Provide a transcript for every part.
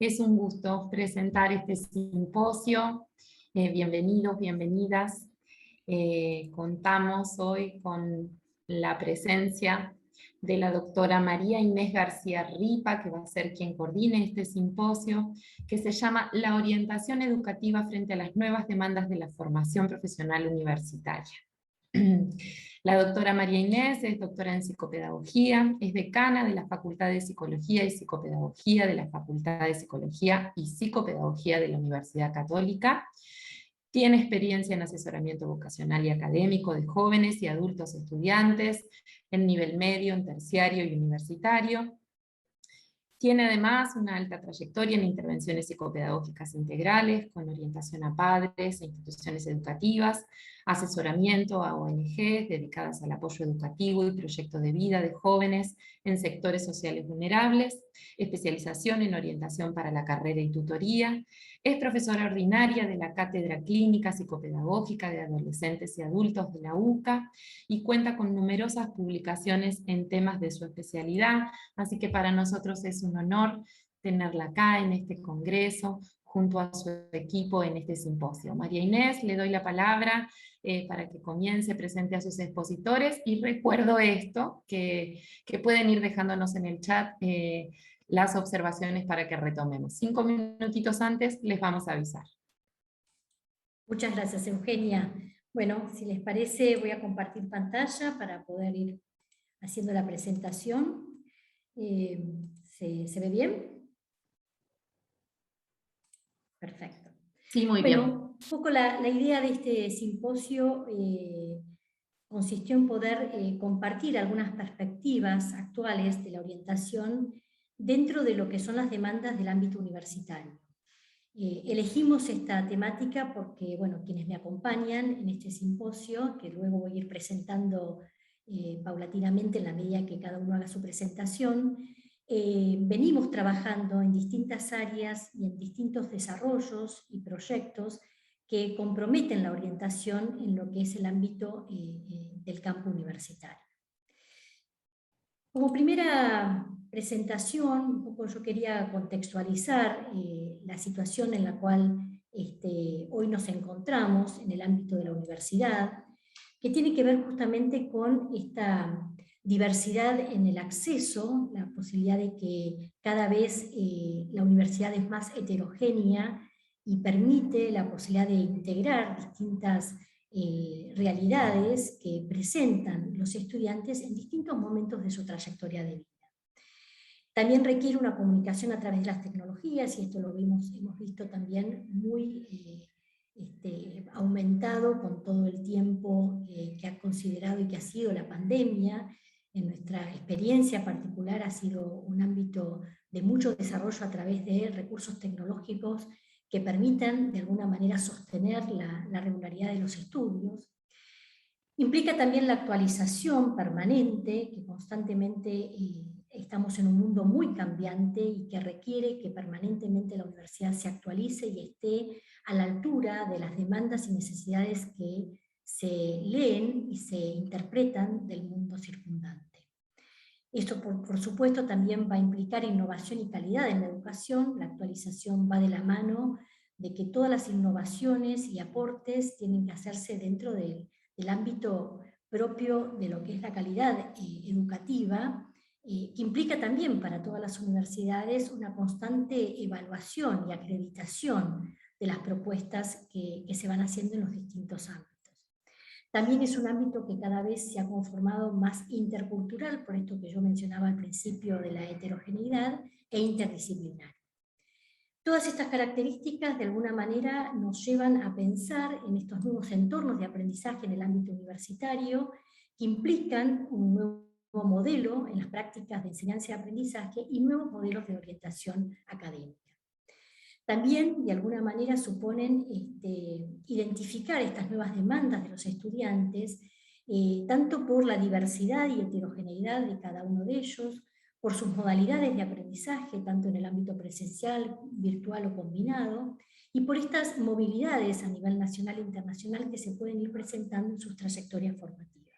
Es un gusto presentar este simposio. Bienvenidos, bienvenidas. Contamos hoy con la presencia de la doctora María Inés García Ripa, que va a ser quien coordine este simposio, que se llama La orientación educativa frente a las nuevas demandas de la formación profesional universitaria. La doctora María Inés es doctora en psicopedagogía, es decana de la Facultad de Psicología y Psicopedagogía de la Facultad de Psicología y Psicopedagogía de la Universidad Católica. Tiene experiencia en asesoramiento vocacional y académico de jóvenes y adultos estudiantes en nivel medio, en terciario y universitario. Tiene además una alta trayectoria en intervenciones psicopedagógicas integrales, con orientación a padres e instituciones educativas, asesoramiento a ONGs dedicadas al apoyo educativo y proyecto de vida de jóvenes en sectores sociales vulnerables, especialización en orientación para la carrera y tutoría. Es profesora ordinaria de la Cátedra Clínica Psicopedagógica de Adolescentes y Adultos de la UCA y cuenta con numerosas publicaciones en temas de su especialidad, así que para nosotros es un honor tenerla acá en este congreso, junto a su equipo en este simposio. María Inés, le doy la palabra para que comience, presente a sus expositores, y recuerdo esto, que pueden ir dejándonos en el chat las observaciones para que retomemos. 5 minutitos antes les vamos a avisar. Muchas gracias, Eugenia. Bueno, si les parece, voy a compartir pantalla para poder ir haciendo la presentación. ¿Se ve bien? Perfecto. Sí, muy bien. Bueno, un poco la idea de este simposio consistió en poder compartir algunas perspectivas actuales de la orientación dentro de lo que son las demandas del ámbito universitario. Elegimos esta temática porque, bueno, quienes me acompañan en este simposio, que luego voy a ir presentando paulatinamente en la medida que cada uno haga su presentación, venimos trabajando en distintas áreas y en distintos desarrollos y proyectos que comprometen la orientación en lo que es el ámbito del campo universitario. Como primera presentación, un poco yo quería contextualizar la situación en la cual hoy nos encontramos en el ámbito de la universidad, que tiene que ver justamente con esta diversidad en el acceso, la posibilidad de que cada vez la universidad es más heterogénea y permite la posibilidad de integrar distintas realidades que presentan los estudiantes en distintos momentos de su trayectoria de vida. También requiere una comunicación a través de las tecnologías, y esto lo hemos visto también muy aumentado con todo el tiempo que ha considerado y que ha sido la pandemia. En nuestra experiencia particular ha sido un ámbito de mucho desarrollo a través de recursos tecnológicos que permitan de alguna manera sostener la regularidad de los estudios. Implica también la actualización permanente, que constantemente estamos en un mundo muy cambiante y que requiere que permanentemente la universidad se actualice y esté a la altura de las demandas y necesidades que se leen y se interpretan del mundo circundante. Esto, por supuesto, también va a implicar innovación y calidad en la educación. La actualización va de la mano de que todas las innovaciones y aportes tienen que hacerse dentro del ámbito propio de lo que es la calidad educativa, que implica también para todas las universidades una constante evaluación y acreditación de las propuestas que se van haciendo en los distintos ámbitos. También es un ámbito que cada vez se ha conformado más intercultural, por esto que yo mencionaba al principio de la heterogeneidad, e interdisciplinario. Todas estas características de alguna manera nos llevan a pensar en estos nuevos entornos de aprendizaje en el ámbito universitario que implican un nuevo modelo en las prácticas de enseñanza y aprendizaje y nuevos modelos de orientación académica. También, de alguna manera, suponen identificar estas nuevas demandas de los estudiantes, tanto por la diversidad y heterogeneidad de cada uno de ellos, por sus modalidades de aprendizaje, tanto en el ámbito presencial, virtual o combinado, y por estas movilidades a nivel nacional e internacional que se pueden ir presentando en sus trayectorias formativas.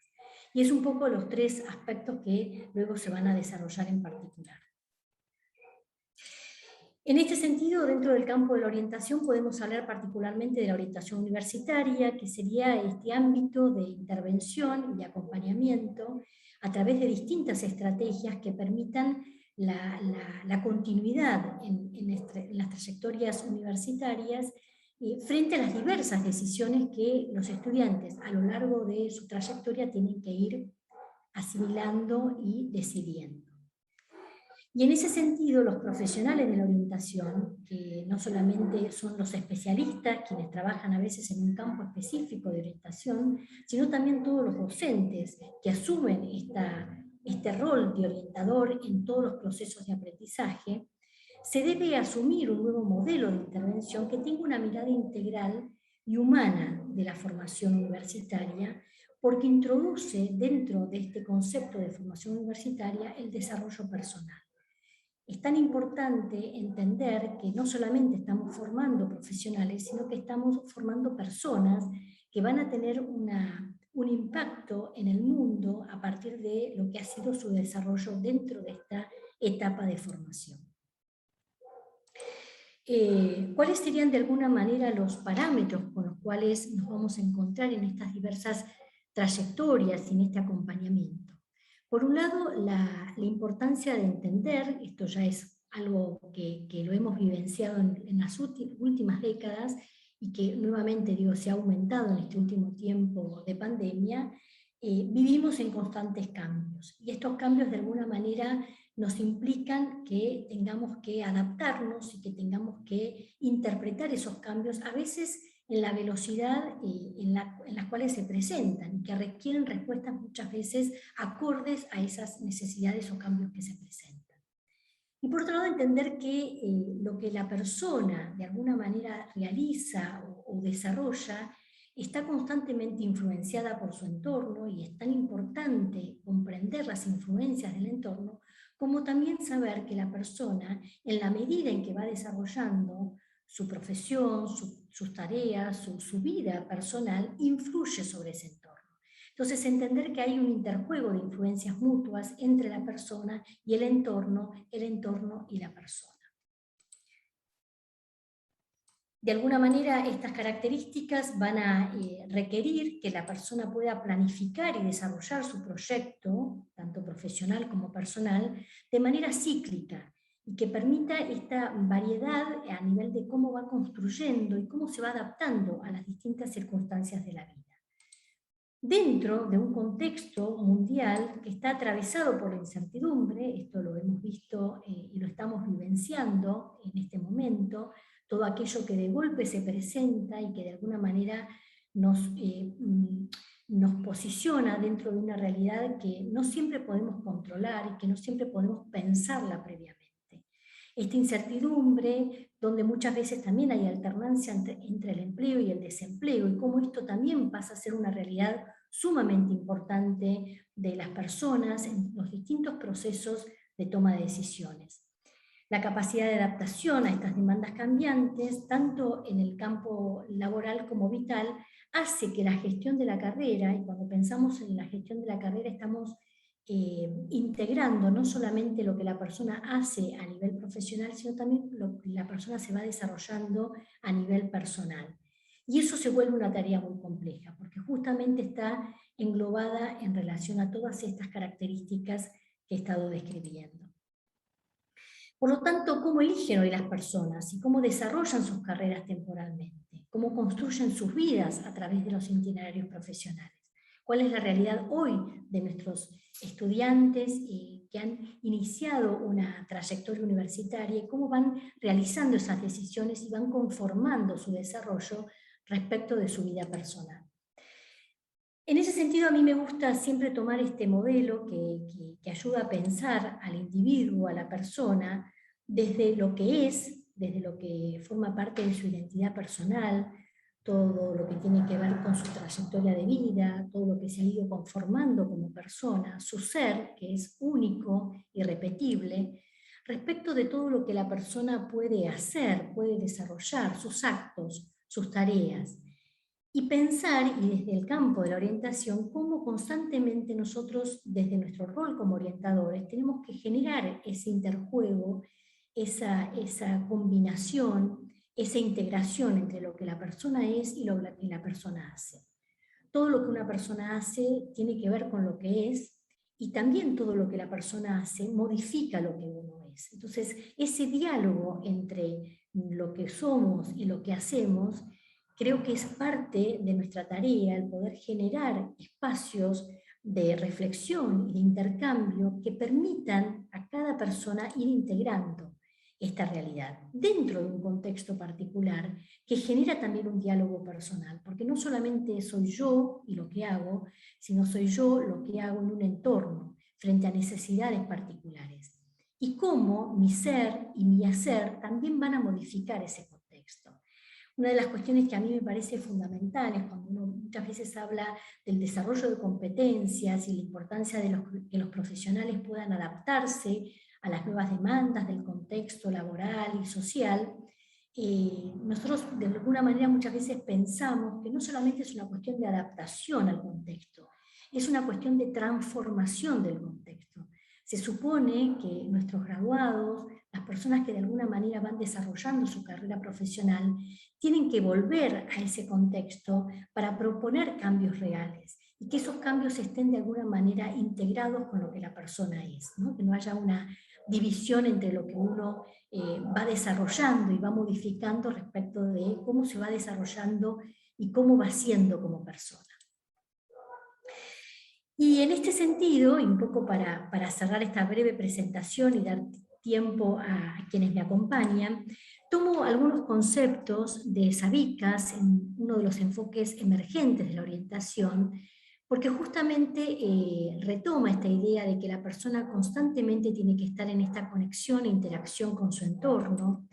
Y es un poco los tres aspectos que luego se van a desarrollar en particular. En este sentido, dentro del campo de la orientación podemos hablar particularmente de la orientación universitaria, que sería este ámbito de intervención y acompañamiento a través de distintas estrategias que permitan la continuidad en las trayectorias universitarias frente a las diversas decisiones que los estudiantes a lo largo de su trayectoria tienen que ir asimilando y decidiendo. Y en ese sentido, los profesionales de la orientación, que no solamente son los especialistas, quienes trabajan a veces en un campo específico de orientación, sino también todos los docentes que asumen este rol de orientador en todos los procesos de aprendizaje, se debe asumir un nuevo modelo de intervención que tenga una mirada integral y humana de la formación universitaria, porque introduce dentro de este concepto de formación universitaria el desarrollo personal. Es tan importante entender que no solamente estamos formando profesionales, sino que estamos formando personas que van a tener un impacto en el mundo a partir de lo que ha sido su desarrollo dentro de esta etapa de formación. ¿Cuáles serían de alguna manera los parámetros con los cuales nos vamos a encontrar en estas diversas trayectorias y en este acompañamiento? Por un lado, la importancia de entender, esto ya es algo que lo hemos vivenciado en las últimas décadas y que nuevamente digo, se ha aumentado en este último tiempo de pandemia, vivimos en constantes cambios. Y estos cambios de alguna manera nos implican que tengamos que adaptarnos y que tengamos que interpretar esos cambios, a veces en la velocidad en las cuales se presentan, y que requieren respuestas muchas veces acordes a esas necesidades o cambios que se presentan. Y por otro lado, entender que lo que la persona de alguna manera realiza o desarrolla está constantemente influenciada por su entorno, y es tan importante comprender las influencias del entorno como también saber que la persona, en la medida en que va desarrollando su profesión, sus tareas, su vida personal, influye sobre ese entorno. Entonces, entender que hay un interjuego de influencias mutuas entre la persona y el entorno y la persona. De alguna manera, estas características van a requerir que la persona pueda planificar y desarrollar su proyecto, tanto profesional como personal, de manera cíclica, y que permita esta variedad a nivel de cómo va construyendo y cómo se va adaptando a las distintas circunstancias de la vida. Dentro de un contexto mundial que está atravesado por la incertidumbre, esto lo hemos visto y lo estamos vivenciando en este momento, todo aquello que de golpe se presenta y que de alguna manera nos posiciona dentro de una realidad que no siempre podemos controlar y que no siempre podemos pensarla previamente. Esta incertidumbre, donde muchas veces también hay alternancia entre el empleo y el desempleo, y cómo esto también pasa a ser una realidad sumamente importante de las personas en los distintos procesos de toma de decisiones. La capacidad de adaptación a estas demandas cambiantes, tanto en el campo laboral como vital, hace que la gestión de la carrera, y cuando pensamos en la gestión de la carrera estamos integrando no solamente lo que la persona hace a nivel profesional, sino también lo que la persona se va desarrollando a nivel personal. Y eso se vuelve una tarea muy compleja, porque justamente está englobada en relación a todas estas características que he estado describiendo. Por lo tanto, ¿cómo eligen hoy las personas y cómo desarrollan sus carreras temporalmente? ¿Cómo construyen sus vidas a través de los itinerarios profesionales? ¿Cuál es la realidad hoy de nuestros estudiantes que han iniciado una trayectoria universitaria y cómo van realizando esas decisiones y van conformando su desarrollo respecto de su vida personal? En ese sentido, a mí me gusta siempre tomar este modelo que ayuda a pensar al individuo, a la persona, desde lo que es, desde lo que forma parte de su identidad personal, todo lo que tiene que ver con su trayectoria de vida, todo lo que se ha ido conformando como persona, su ser, que es único, irrepetible, respecto de todo lo que la persona puede hacer, puede desarrollar, sus actos, sus tareas. Y pensar, y desde el campo de la orientación, cómo constantemente nosotros, desde nuestro rol como orientadores, tenemos que generar ese interjuego esa combinación, esa integración entre lo que la persona es y lo que la persona hace. Todo lo que una persona hace tiene que ver con lo que es, y también todo lo que la persona hace modifica lo que uno es. Entonces, ese diálogo entre lo que somos y lo que hacemos, creo que es parte de nuestra tarea, el poder generar espacios de reflexión y de intercambio que permitan a cada persona ir integrando esta realidad dentro de un contexto particular que genera también un diálogo personal, porque no solamente soy yo y lo que hago, sino soy yo lo que hago en un entorno frente a necesidades particulares. Y cómo mi ser y mi hacer también van a modificar ese contexto. Una de las cuestiones que a mí me parece fundamentales cuando uno muchas veces habla del desarrollo de competencias y la importancia de que los profesionales puedan adaptarse a las nuevas demandas del contexto laboral y social, nosotros de alguna manera muchas veces pensamos que no solamente es una cuestión de adaptación al contexto, es una cuestión de transformación del contexto. Se supone que nuestros graduados, las personas que de alguna manera van desarrollando su carrera profesional, tienen que volver a ese contexto para proponer cambios reales y que esos cambios estén de alguna manera integrados con lo que la persona es, ¿no? Que no haya una división entre lo que uno va desarrollando y va modificando respecto de cómo se va desarrollando y cómo va siendo como persona. Y en este sentido, y un poco para cerrar esta breve presentación y dar tiempo a quienes me acompañan, tomo algunos conceptos de Savickas en uno de los enfoques emergentes de la orientación, porque justamente retoma esta idea de que la persona constantemente tiene que estar en esta conexión e interacción con su entorno,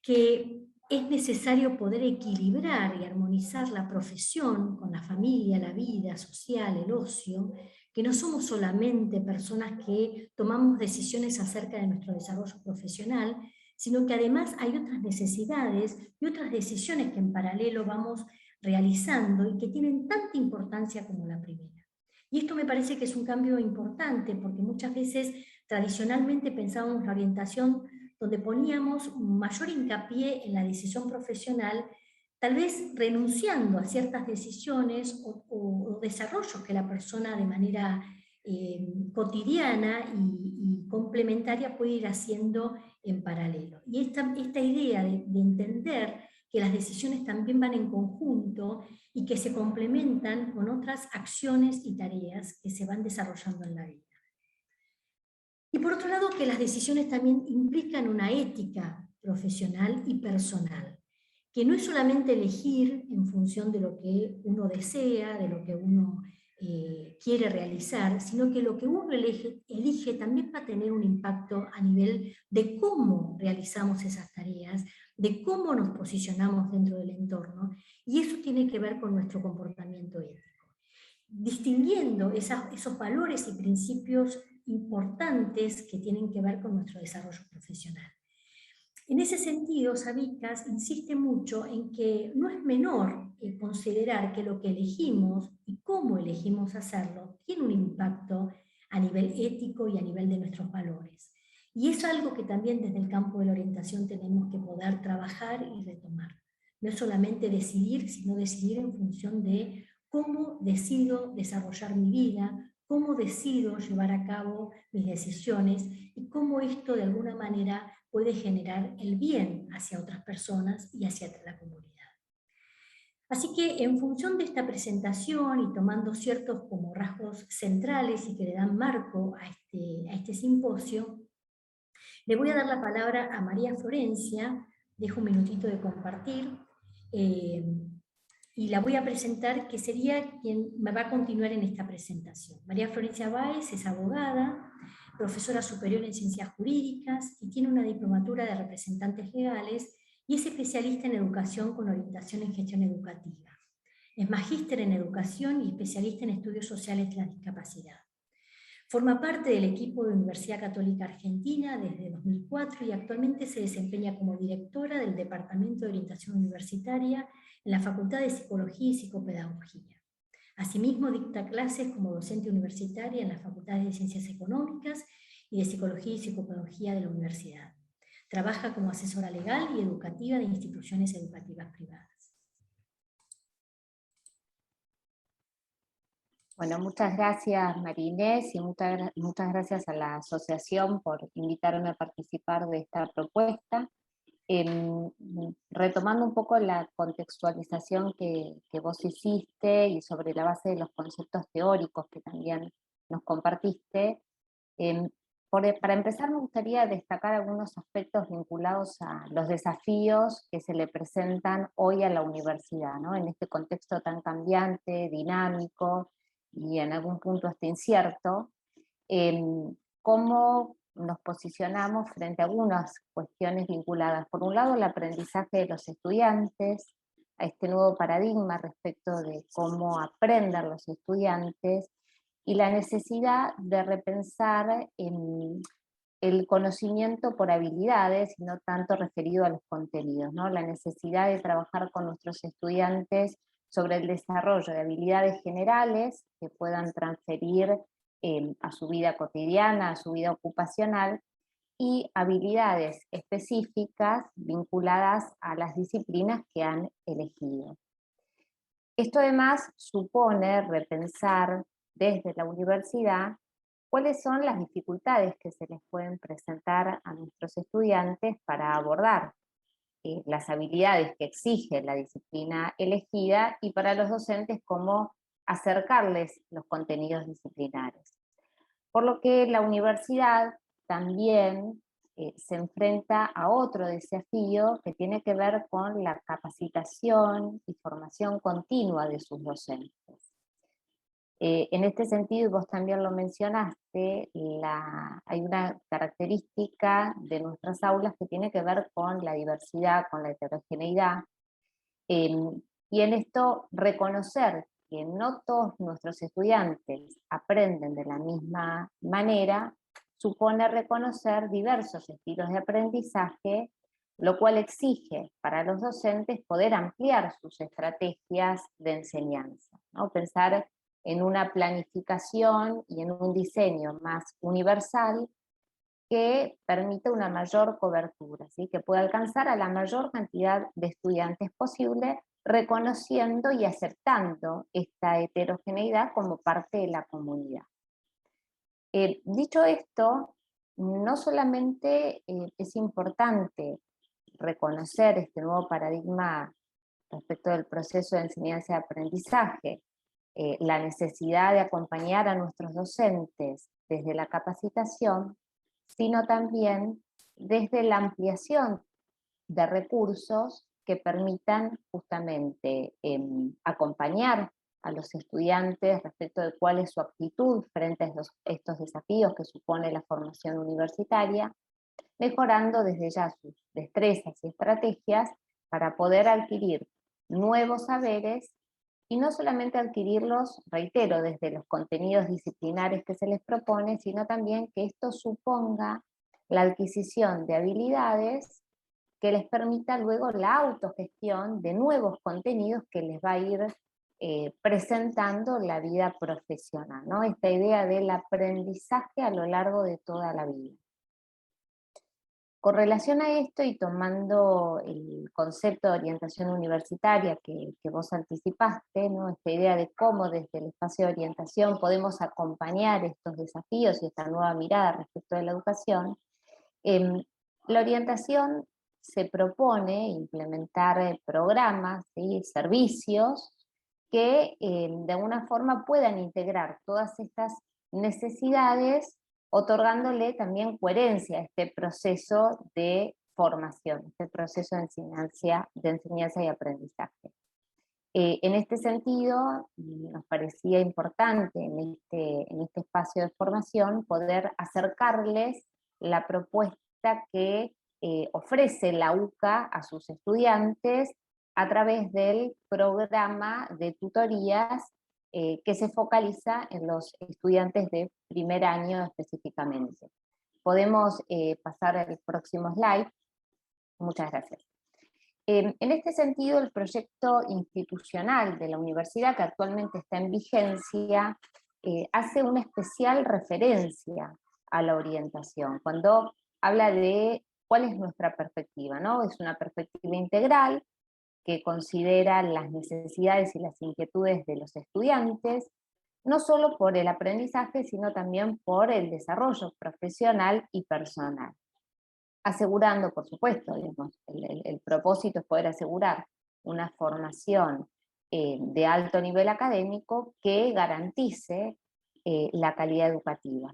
que es necesario poder equilibrar y armonizar la profesión con la familia, la vida social, el ocio, que no somos solamente personas que tomamos decisiones acerca de nuestro desarrollo profesional, sino que además hay otras necesidades y otras decisiones que en paralelo vamos realizando y que tienen tanta importancia como la primera. Y esto me parece que es un cambio importante porque muchas veces tradicionalmente pensábamos la orientación donde poníamos mayor hincapié en la decisión profesional, tal vez renunciando a ciertas decisiones o desarrollos que la persona de manera cotidiana y complementaria puede ir haciendo en paralelo. Y esta idea de entender que las decisiones también van en conjunto y que se complementan con otras acciones y tareas que se van desarrollando en la vida. Y por otro lado, que las decisiones también implican una ética profesional y personal, que no es solamente elegir en función de lo que uno desea, de lo que uno quiere realizar, sino que lo que uno elige también va a tener un impacto a nivel de cómo realizamos esas tareas, de cómo nos posicionamos dentro del entorno, y eso tiene que ver con nuestro comportamiento ético. Distinguiendo esos valores y principios importantes que tienen que ver con nuestro desarrollo profesional. En ese sentido, Savickas insiste mucho en que no es menor considerar que lo que elegimos y cómo elegimos hacerlo tiene un impacto a nivel ético y a nivel de nuestros valores. Y es algo que también desde el campo de la orientación tenemos que poder trabajar y retomar. No es solamente decidir, sino decidir en función de cómo decido desarrollar mi vida, cómo decido llevar a cabo mis decisiones y cómo esto de alguna manera puede generar el bien hacia otras personas y hacia la comunidad. Así que en función de esta presentación y tomando ciertos como rasgos centrales y que le dan marco a este simposio, le voy a dar la palabra a María Florencia, dejo un minutito de compartir, y la voy a presentar, que sería quien me va a continuar en esta presentación. María Florencia Báez es abogada, profesora superior en Ciencias Jurídicas y tiene una diplomatura de representantes legales y es especialista en educación con orientación en gestión educativa. Es magíster en educación y especialista en estudios sociales de la discapacidad. Forma parte del equipo de Universidad Católica Argentina desde 2004 y actualmente se desempeña como directora del Departamento de Orientación Universitaria en la Facultad de Psicología y Psicopedagogía. Asimismo, dicta clases como docente universitaria en las Facultades de Ciencias Económicas y de Psicología y Psicopedagogía de la Universidad. Trabaja como asesora legal y educativa de instituciones educativas privadas. Bueno, muchas gracias María Inés y muchas gracias a la asociación por invitarme a participar de esta propuesta. Retomando un poco la contextualización que vos hiciste y sobre la base de los conceptos teóricos que también nos compartiste, para empezar me gustaría destacar algunos aspectos vinculados a los desafíos que se le presentan hoy a la universidad, ¿no? En este contexto tan cambiante, dinámico y en algún punto hasta incierto, cómo nos posicionamos frente a algunas cuestiones vinculadas, por un lado, el aprendizaje de los estudiantes, a este nuevo paradigma respecto de cómo aprenden los estudiantes, y la necesidad de repensar el conocimiento por habilidades, y no tanto referido a los contenidos, ¿no? La necesidad de trabajar con nuestros estudiantes sobre el desarrollo de habilidades generales que puedan transferir a su vida cotidiana, a su vida ocupacional, y habilidades específicas vinculadas a las disciplinas que han elegido. Esto además supone repensar desde la universidad cuáles son las dificultades que se les pueden presentar a nuestros estudiantes para abordar las habilidades que exige la disciplina elegida, y para los docentes cómo acercarles los contenidos disciplinares. Por lo que la universidad también se enfrenta a otro desafío que tiene que ver con la capacitación y formación continua de sus docentes. En este sentido, y vos también lo mencionaste, hay una característica de nuestras aulas que tiene que ver con la diversidad, con la heterogeneidad, y en esto reconocer que no todos nuestros estudiantes aprenden de la misma manera, supone reconocer diversos estilos de aprendizaje, lo cual exige para los docentes poder ampliar sus estrategias de enseñanza, ¿no? Pensar en una planificación y en un diseño más universal que permita una mayor cobertura, ¿sí? Que pueda alcanzar a la mayor cantidad de estudiantes posible, reconociendo y aceptando esta heterogeneidad como parte de la comunidad. Dicho esto, no solamente es importante reconocer este nuevo paradigma respecto del proceso de enseñanza y aprendizaje, la necesidad de acompañar a nuestros docentes desde la capacitación, sino también desde la ampliación de recursos que permitan justamente acompañar a los estudiantes respecto de cuál es su actitud frente a estos desafíos que supone la formación universitaria, mejorando desde ya sus destrezas y estrategias para poder adquirir nuevos saberes, y no solamente adquirirlos, reitero, desde los contenidos disciplinares que se les propone, sino también que esto suponga la adquisición de habilidades que les permita luego la autogestión de nuevos contenidos que les va a ir presentando la vida profesional, ¿no? Esta idea del aprendizaje a lo largo de toda la vida. Con relación a esto, y tomando el concepto de orientación universitaria que vos anticipaste, ¿no? Esta idea de cómo desde el espacio de orientación podemos acompañar estos desafíos y esta nueva mirada respecto de la educación, la orientación se propone implementar programas y servicios que de alguna forma puedan integrar todas estas necesidades, otorgándole también coherencia a este proceso de formación, este proceso de enseñanza y aprendizaje. En este sentido, nos parecía importante en este espacio de formación poder acercarles la propuesta que ofrece la UCA a sus estudiantes a través del programa de tutorías que se focaliza en los estudiantes de primer año específicamente. Podemos pasar al próximo slide. Muchas gracias. En este sentido, el proyecto institucional de la universidad, que actualmente está en vigencia, hace una especial referencia a la orientación. Cuando habla de ¿cuál es nuestra perspectiva, ¿no? Es una perspectiva integral que considera las necesidades y las inquietudes de los estudiantes, no solo por el aprendizaje, sino también por el desarrollo profesional y personal. Asegurando, por supuesto, digamos, el propósito es poder asegurar una formación de alto nivel académico que garantice la calidad educativa.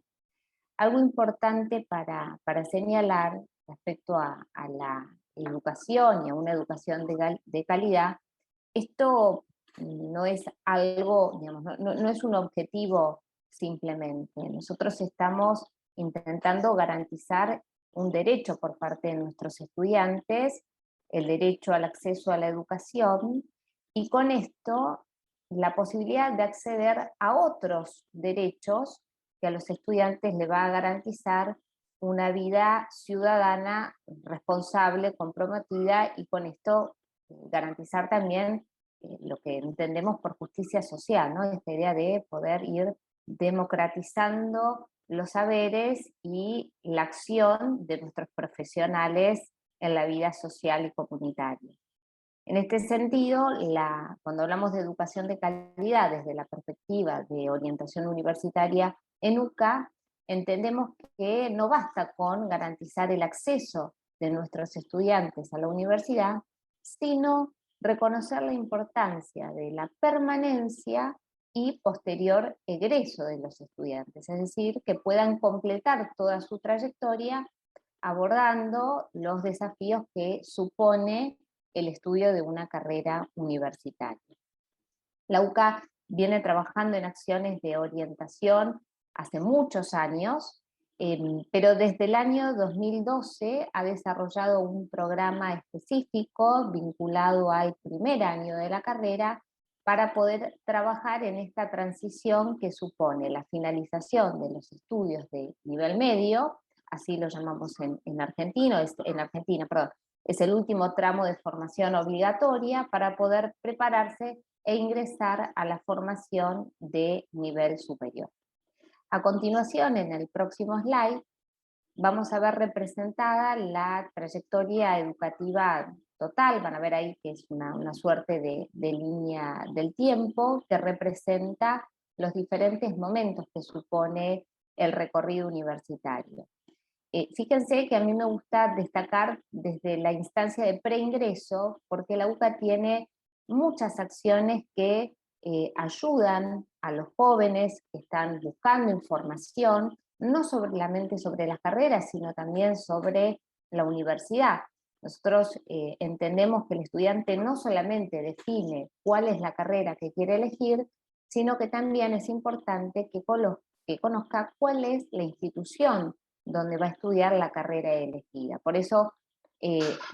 Algo importante para señalar respecto a la educación y a una educación de calidad, esto no es algo, digamos, no es un objetivo simplemente. Nosotros estamos intentando garantizar un derecho por parte de nuestros estudiantes, el derecho al acceso a la educación, y con esto la posibilidad de acceder a otros derechos que a los estudiantes le va a garantizar una vida ciudadana responsable, comprometida, y con esto garantizar también lo que entendemos por justicia social, ¿no? Esta idea de poder ir democratizando los saberes y la acción de nuestros profesionales en la vida social y comunitaria. En este sentido, cuando hablamos de educación de calidad desde la perspectiva de orientación universitaria en UCA, entendemos que no basta con garantizar el acceso de nuestros estudiantes a la universidad, sino reconocer la importancia de la permanencia y posterior egreso de los estudiantes, es decir, que puedan completar toda su trayectoria abordando los desafíos que supone el estudio de una carrera universitaria. La UCA viene trabajando en acciones de orientación hace muchos años, pero desde el año 2012 ha desarrollado un programa específico vinculado al primer año de la carrera para poder trabajar en esta transición que supone la finalización de los estudios de nivel medio, así lo llamamos en Argentina, es el último tramo de formación obligatoria para poder prepararse e ingresar a la formación de nivel superior. A continuación, en el próximo slide, vamos a ver representada la trayectoria educativa total. Van a ver ahí que es una suerte de línea del tiempo que representa los diferentes momentos que supone el recorrido universitario. Fíjense que a mí me gusta destacar desde la instancia de preingreso, porque la UCA tiene muchas acciones que ayudan a los jóvenes que están buscando información, no solamente sobre las carreras, sino también sobre la universidad. Nosotros entendemos que el estudiante no solamente define cuál es la carrera que quiere elegir, sino que también es importante que conozca cuál es la institución donde va a estudiar la carrera elegida. Por eso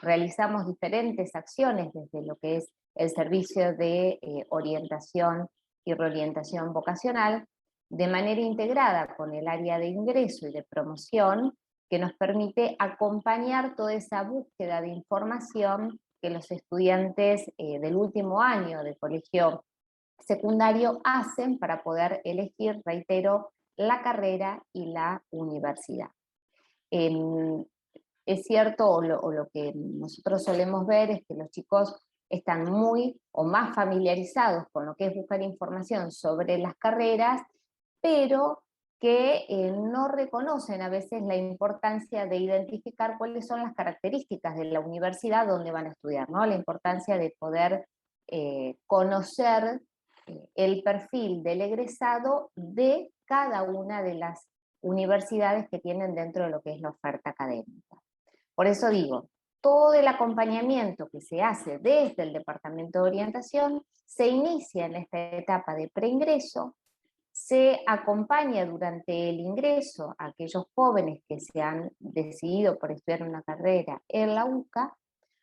realizamos diferentes acciones desde lo que es el servicio de orientación y reorientación vocacional, de manera integrada con el área de ingreso y de promoción, que nos permite acompañar toda esa búsqueda de información que los estudiantes del último año de colegio secundario hacen para poder elegir, reitero, la carrera y la universidad. Es cierto, o lo que nosotros solemos ver es que los chicos están muy o más familiarizados con lo que es buscar información sobre las carreras, pero que no reconocen a veces la importancia de identificar cuáles son las características de la universidad donde van a estudiar, ¿no? La importancia de poder conocer el perfil del egresado de cada una de las universidades que tienen dentro de lo que es la oferta académica. Por eso digo, todo el acompañamiento que se hace desde el Departamento de Orientación se inicia en esta etapa de preingreso, se acompaña durante el ingreso a aquellos jóvenes que se han decidido por estudiar una carrera en la UCA,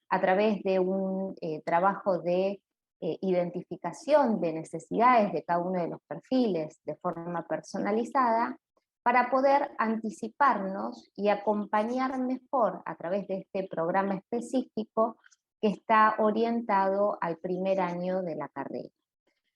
a través de un trabajo de identificación de necesidades de cada uno de los perfiles de forma personalizada, para poder anticiparnos y acompañar mejor a través de este programa específico que está orientado al primer año de la carrera.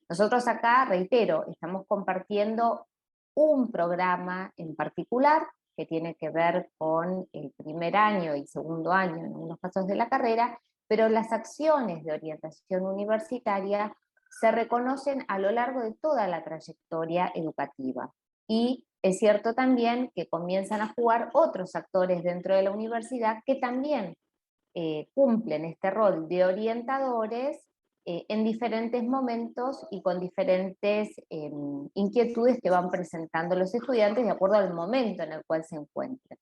Nosotros acá, reitero, estamos compartiendo un programa en particular, que tiene que ver con el primer año y segundo año en algunos casos de la carrera, pero las acciones de orientación universitaria se reconocen a lo largo de toda la trayectoria educativa. Y es cierto también que comienzan a jugar otros actores dentro de la universidad que también cumplen este rol de orientadores en diferentes momentos y con diferentes inquietudes que van presentando los estudiantes de acuerdo al momento en el cual se encuentran.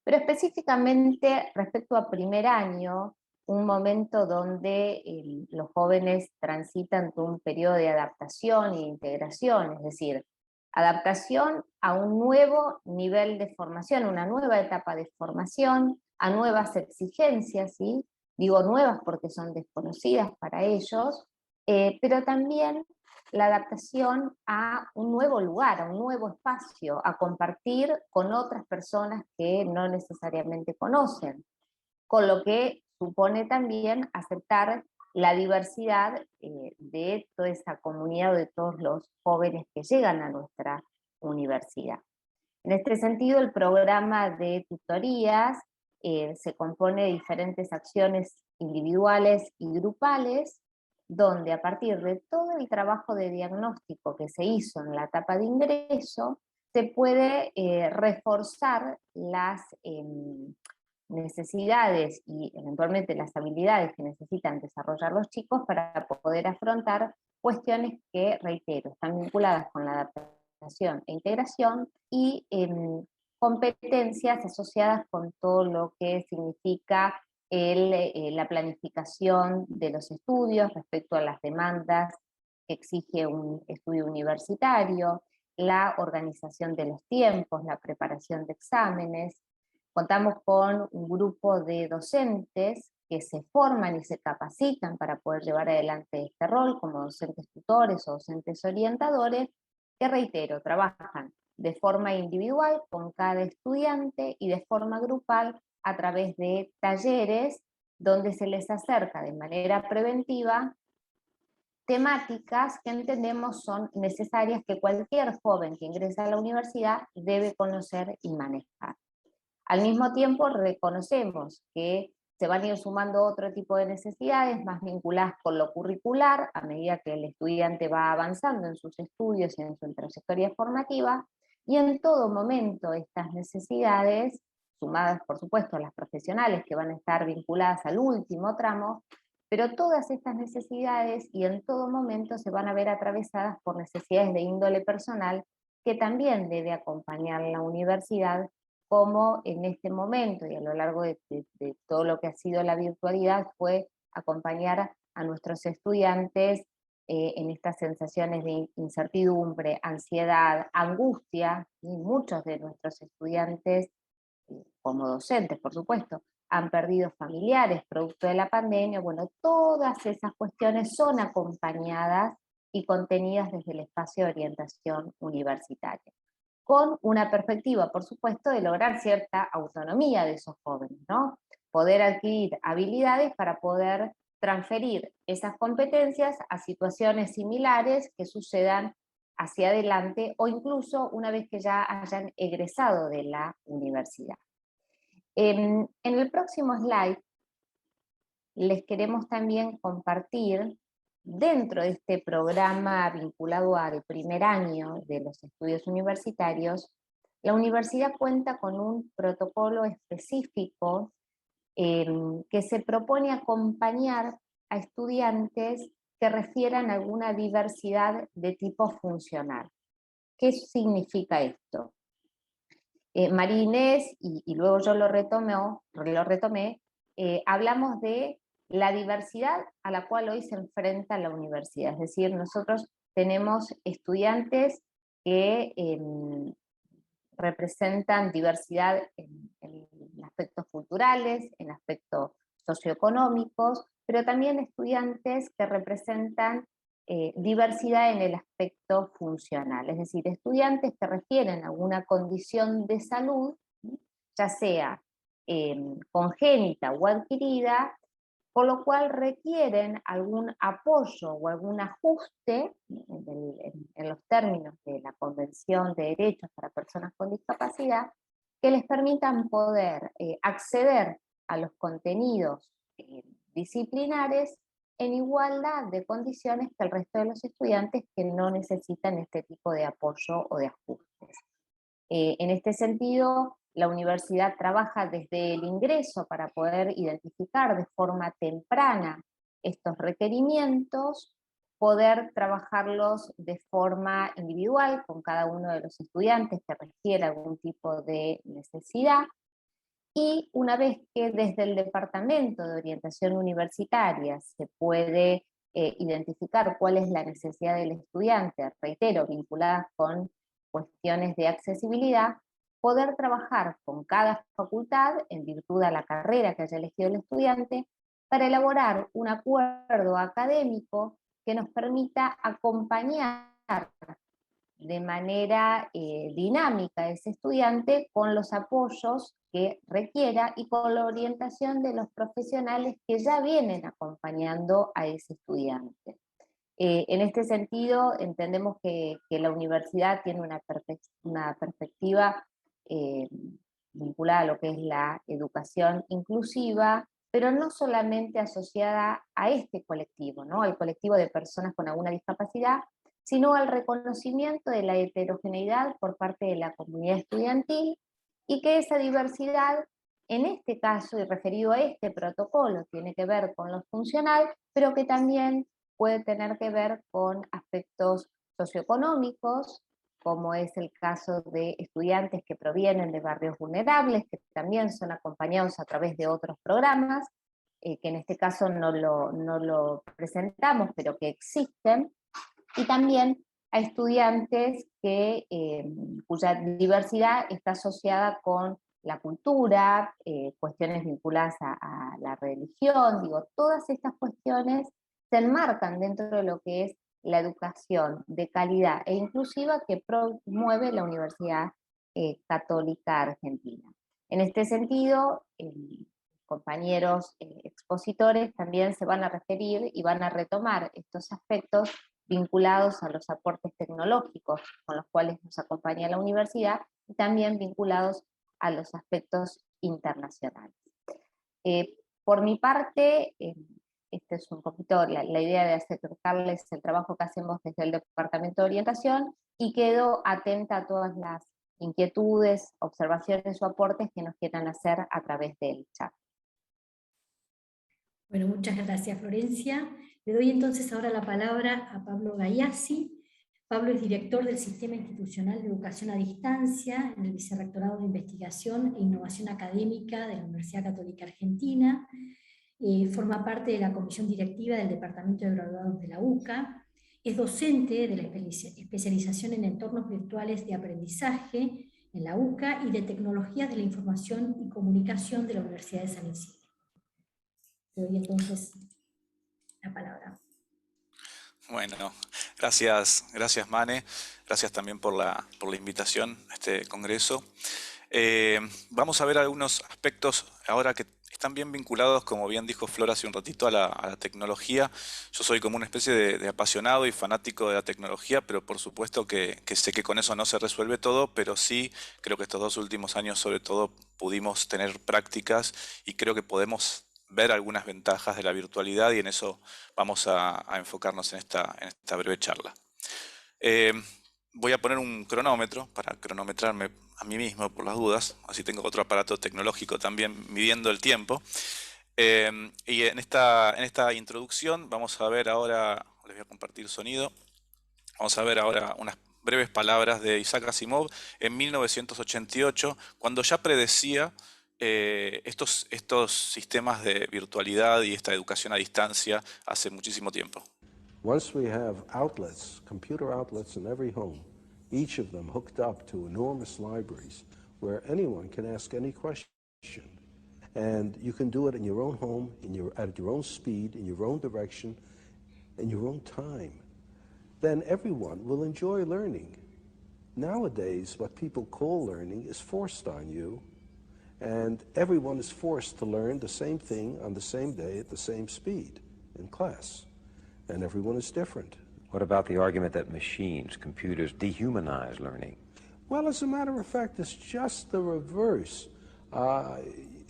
Pero específicamente respecto a primer año, un momento donde los jóvenes transitan por un periodo de adaptación e integración, es decir, adaptación a un nuevo nivel de formación, una nueva etapa de formación, a nuevas exigencias, ¿sí? Digo nuevas porque son desconocidas para ellos, pero también la adaptación a un nuevo lugar, a un nuevo espacio, a compartir con otras personas que no necesariamente conocen, con lo que supone también aceptar la diversidad de toda esa comunidad, de todos los jóvenes que llegan a nuestra universidad. En este sentido, el programa de tutorías se compone de diferentes acciones individuales y grupales, donde a partir de todo el trabajo de diagnóstico que se hizo en la etapa de ingreso, se puede reforzar las necesidades y eventualmente las habilidades que necesitan desarrollar los chicos para poder afrontar cuestiones que, reitero, están vinculadas con la adaptación e integración y competencias asociadas con todo lo que significa la planificación de los estudios respecto a las demandas que exige un estudio universitario, la organización de los tiempos, la preparación de exámenes. Contamos con un grupo de docentes que se forman y se capacitan para poder llevar adelante este rol como docentes tutores o docentes orientadores, que reitero, trabajan de forma individual con cada estudiante y de forma grupal a través de talleres donde se les acerca de manera preventiva temáticas que entendemos son necesarias que cualquier joven que ingresa a la universidad debe conocer y manejar. Al mismo tiempo reconocemos que se van a ir sumando otro tipo de necesidades más vinculadas con lo curricular a medida que el estudiante va avanzando en sus estudios y en su trayectoria formativa, y en todo momento estas necesidades, sumadas por supuesto a las profesionales que van a estar vinculadas al último tramo, pero todas estas necesidades y en todo momento se van a ver atravesadas por necesidades de índole personal que también debe acompañar la universidad, como en este momento y a lo largo de todo lo que ha sido la virtualidad fue acompañar a nuestros estudiantes en estas sensaciones de incertidumbre, ansiedad, angustia, y muchos de nuestros estudiantes, como docentes por supuesto, han perdido familiares producto de la pandemia. Bueno, todas esas cuestiones son acompañadas y contenidas desde el espacio de orientación universitaria, con una perspectiva, por supuesto, de lograr cierta autonomía de esos jóvenes, ¿no? Poder adquirir habilidades para poder transferir esas competencias a situaciones similares que sucedan hacia adelante o incluso una vez que ya hayan egresado de la universidad. En el próximo slide les queremos también compartir, dentro de este programa vinculado al primer año de los estudios universitarios, la universidad cuenta con un protocolo específico que se propone acompañar a estudiantes que refieran alguna diversidad de tipo funcional. ¿Qué significa esto? María Inés, y luego yo lo retomé, hablamos de la diversidad a la cual hoy se enfrenta la universidad. Es decir, nosotros tenemos estudiantes que representan diversidad en aspectos culturales, en aspectos socioeconómicos, pero también estudiantes que representan diversidad en el aspecto funcional, es decir, estudiantes que refieren a alguna condición de salud, ya sea congénita o adquirida, por lo cual requieren algún apoyo o algún ajuste en los términos de la Convención de Derechos para Personas con Discapacidad, que les permitan poder acceder a los contenidos disciplinares en igualdad de condiciones que el resto de los estudiantes que no necesitan este tipo de apoyo o de ajustes. En este sentido, la universidad trabaja desde el ingreso para poder identificar de forma temprana estos requerimientos, poder trabajarlos de forma individual con cada uno de los estudiantes que requiera algún tipo de necesidad, y una vez que desde el Departamento de Orientación Universitaria se puede identificar cuál es la necesidad del estudiante, reitero, vinculadas con cuestiones de accesibilidad, poder trabajar con cada facultad, en virtud de la carrera que haya elegido el estudiante, para elaborar un acuerdo académico que nos permita acompañar de manera dinámica a ese estudiante con los apoyos que requiera y con la orientación de los profesionales que ya vienen acompañando a ese estudiante. En este sentido, entendemos que la universidad tiene una perspectiva vinculada a lo que es la educación inclusiva, pero no solamente asociada a este colectivo, ¿no? Al colectivo de personas con alguna discapacidad, sino al reconocimiento de la heterogeneidad por parte de la comunidad estudiantil, y que esa diversidad, en este caso y referido a este protocolo, tiene que ver con lo funcional, pero que también puede tener que ver con aspectos socioeconómicos, como es el caso de estudiantes que provienen de barrios vulnerables, que también son acompañados a través de otros programas, que en este caso no lo presentamos, pero que existen, y también a estudiantes cuya diversidad está asociada con la cultura, cuestiones vinculadas a la religión, digo, todas estas cuestiones se enmarcan dentro de lo que es la educación de calidad e inclusiva que promueve la Universidad Católica Argentina. En este sentido, compañeros expositores también se van a referir y van a retomar estos aspectos vinculados a los aportes tecnológicos con los cuales nos acompaña la universidad, y también vinculados a los aspectos internacionales. Por mi parte, esta es un poquito la idea de acercarles el trabajo que hacemos desde el Departamento de Orientación, y quedo atenta a todas las inquietudes, observaciones o aportes que nos quieran hacer a través del chat. Bueno, muchas gracias, Florencia. Le doy entonces ahora la palabra a Pablo Gayassi. Pablo es director del Sistema Institucional de Educación a Distancia en el Vicerrectorado de Investigación e Innovación Académica de la Universidad Católica Argentina. Forma parte de la Comisión Directiva del Departamento de Graduados de la UCA. Es docente de la especialización en entornos virtuales de aprendizaje en la UCA y de Tecnologías de la Información y Comunicación de la Universidad de San Isidro. Te doy entonces la palabra. Bueno, gracias Mane, gracias también por la invitación a este congreso. Vamos a ver algunos aspectos ahora que están bien vinculados, como bien dijo Flor hace un ratito, a la tecnología. Yo soy como una especie de apasionado y fanático de la tecnología, pero por supuesto que sé que con eso no se resuelve todo, pero sí creo que estos 2 últimos años sobre todo pudimos tener prácticas y creo que podemos ver algunas ventajas de la virtualidad, y en eso vamos a enfocarnos en esta breve charla. Voy a poner un cronómetro para cronometrarme a mí mismo por las dudas, así tengo otro aparato tecnológico también midiendo el tiempo. Y en esta introducción vamos a ver ahora, les voy a compartir sonido, vamos a ver ahora unas breves palabras de Isaac Asimov en 1988, cuando ya predecía estos sistemas de virtualidad y esta educación a distancia hace muchísimo tiempo. Once we have outlets, computer outlets in every home, each of them hooked up to enormous libraries where anyone can ask any question. And you can do it in your own home, at your own speed, in your own direction, in your own time. Then everyone will enjoy learning. Nowadays, what people call learning is forced on you, and everyone is forced to learn the same thing on the same day at the same speed in class, and everyone is different. What about the argument that machines, computers, dehumanize learning? Well, as a matter of fact, it's just the reverse.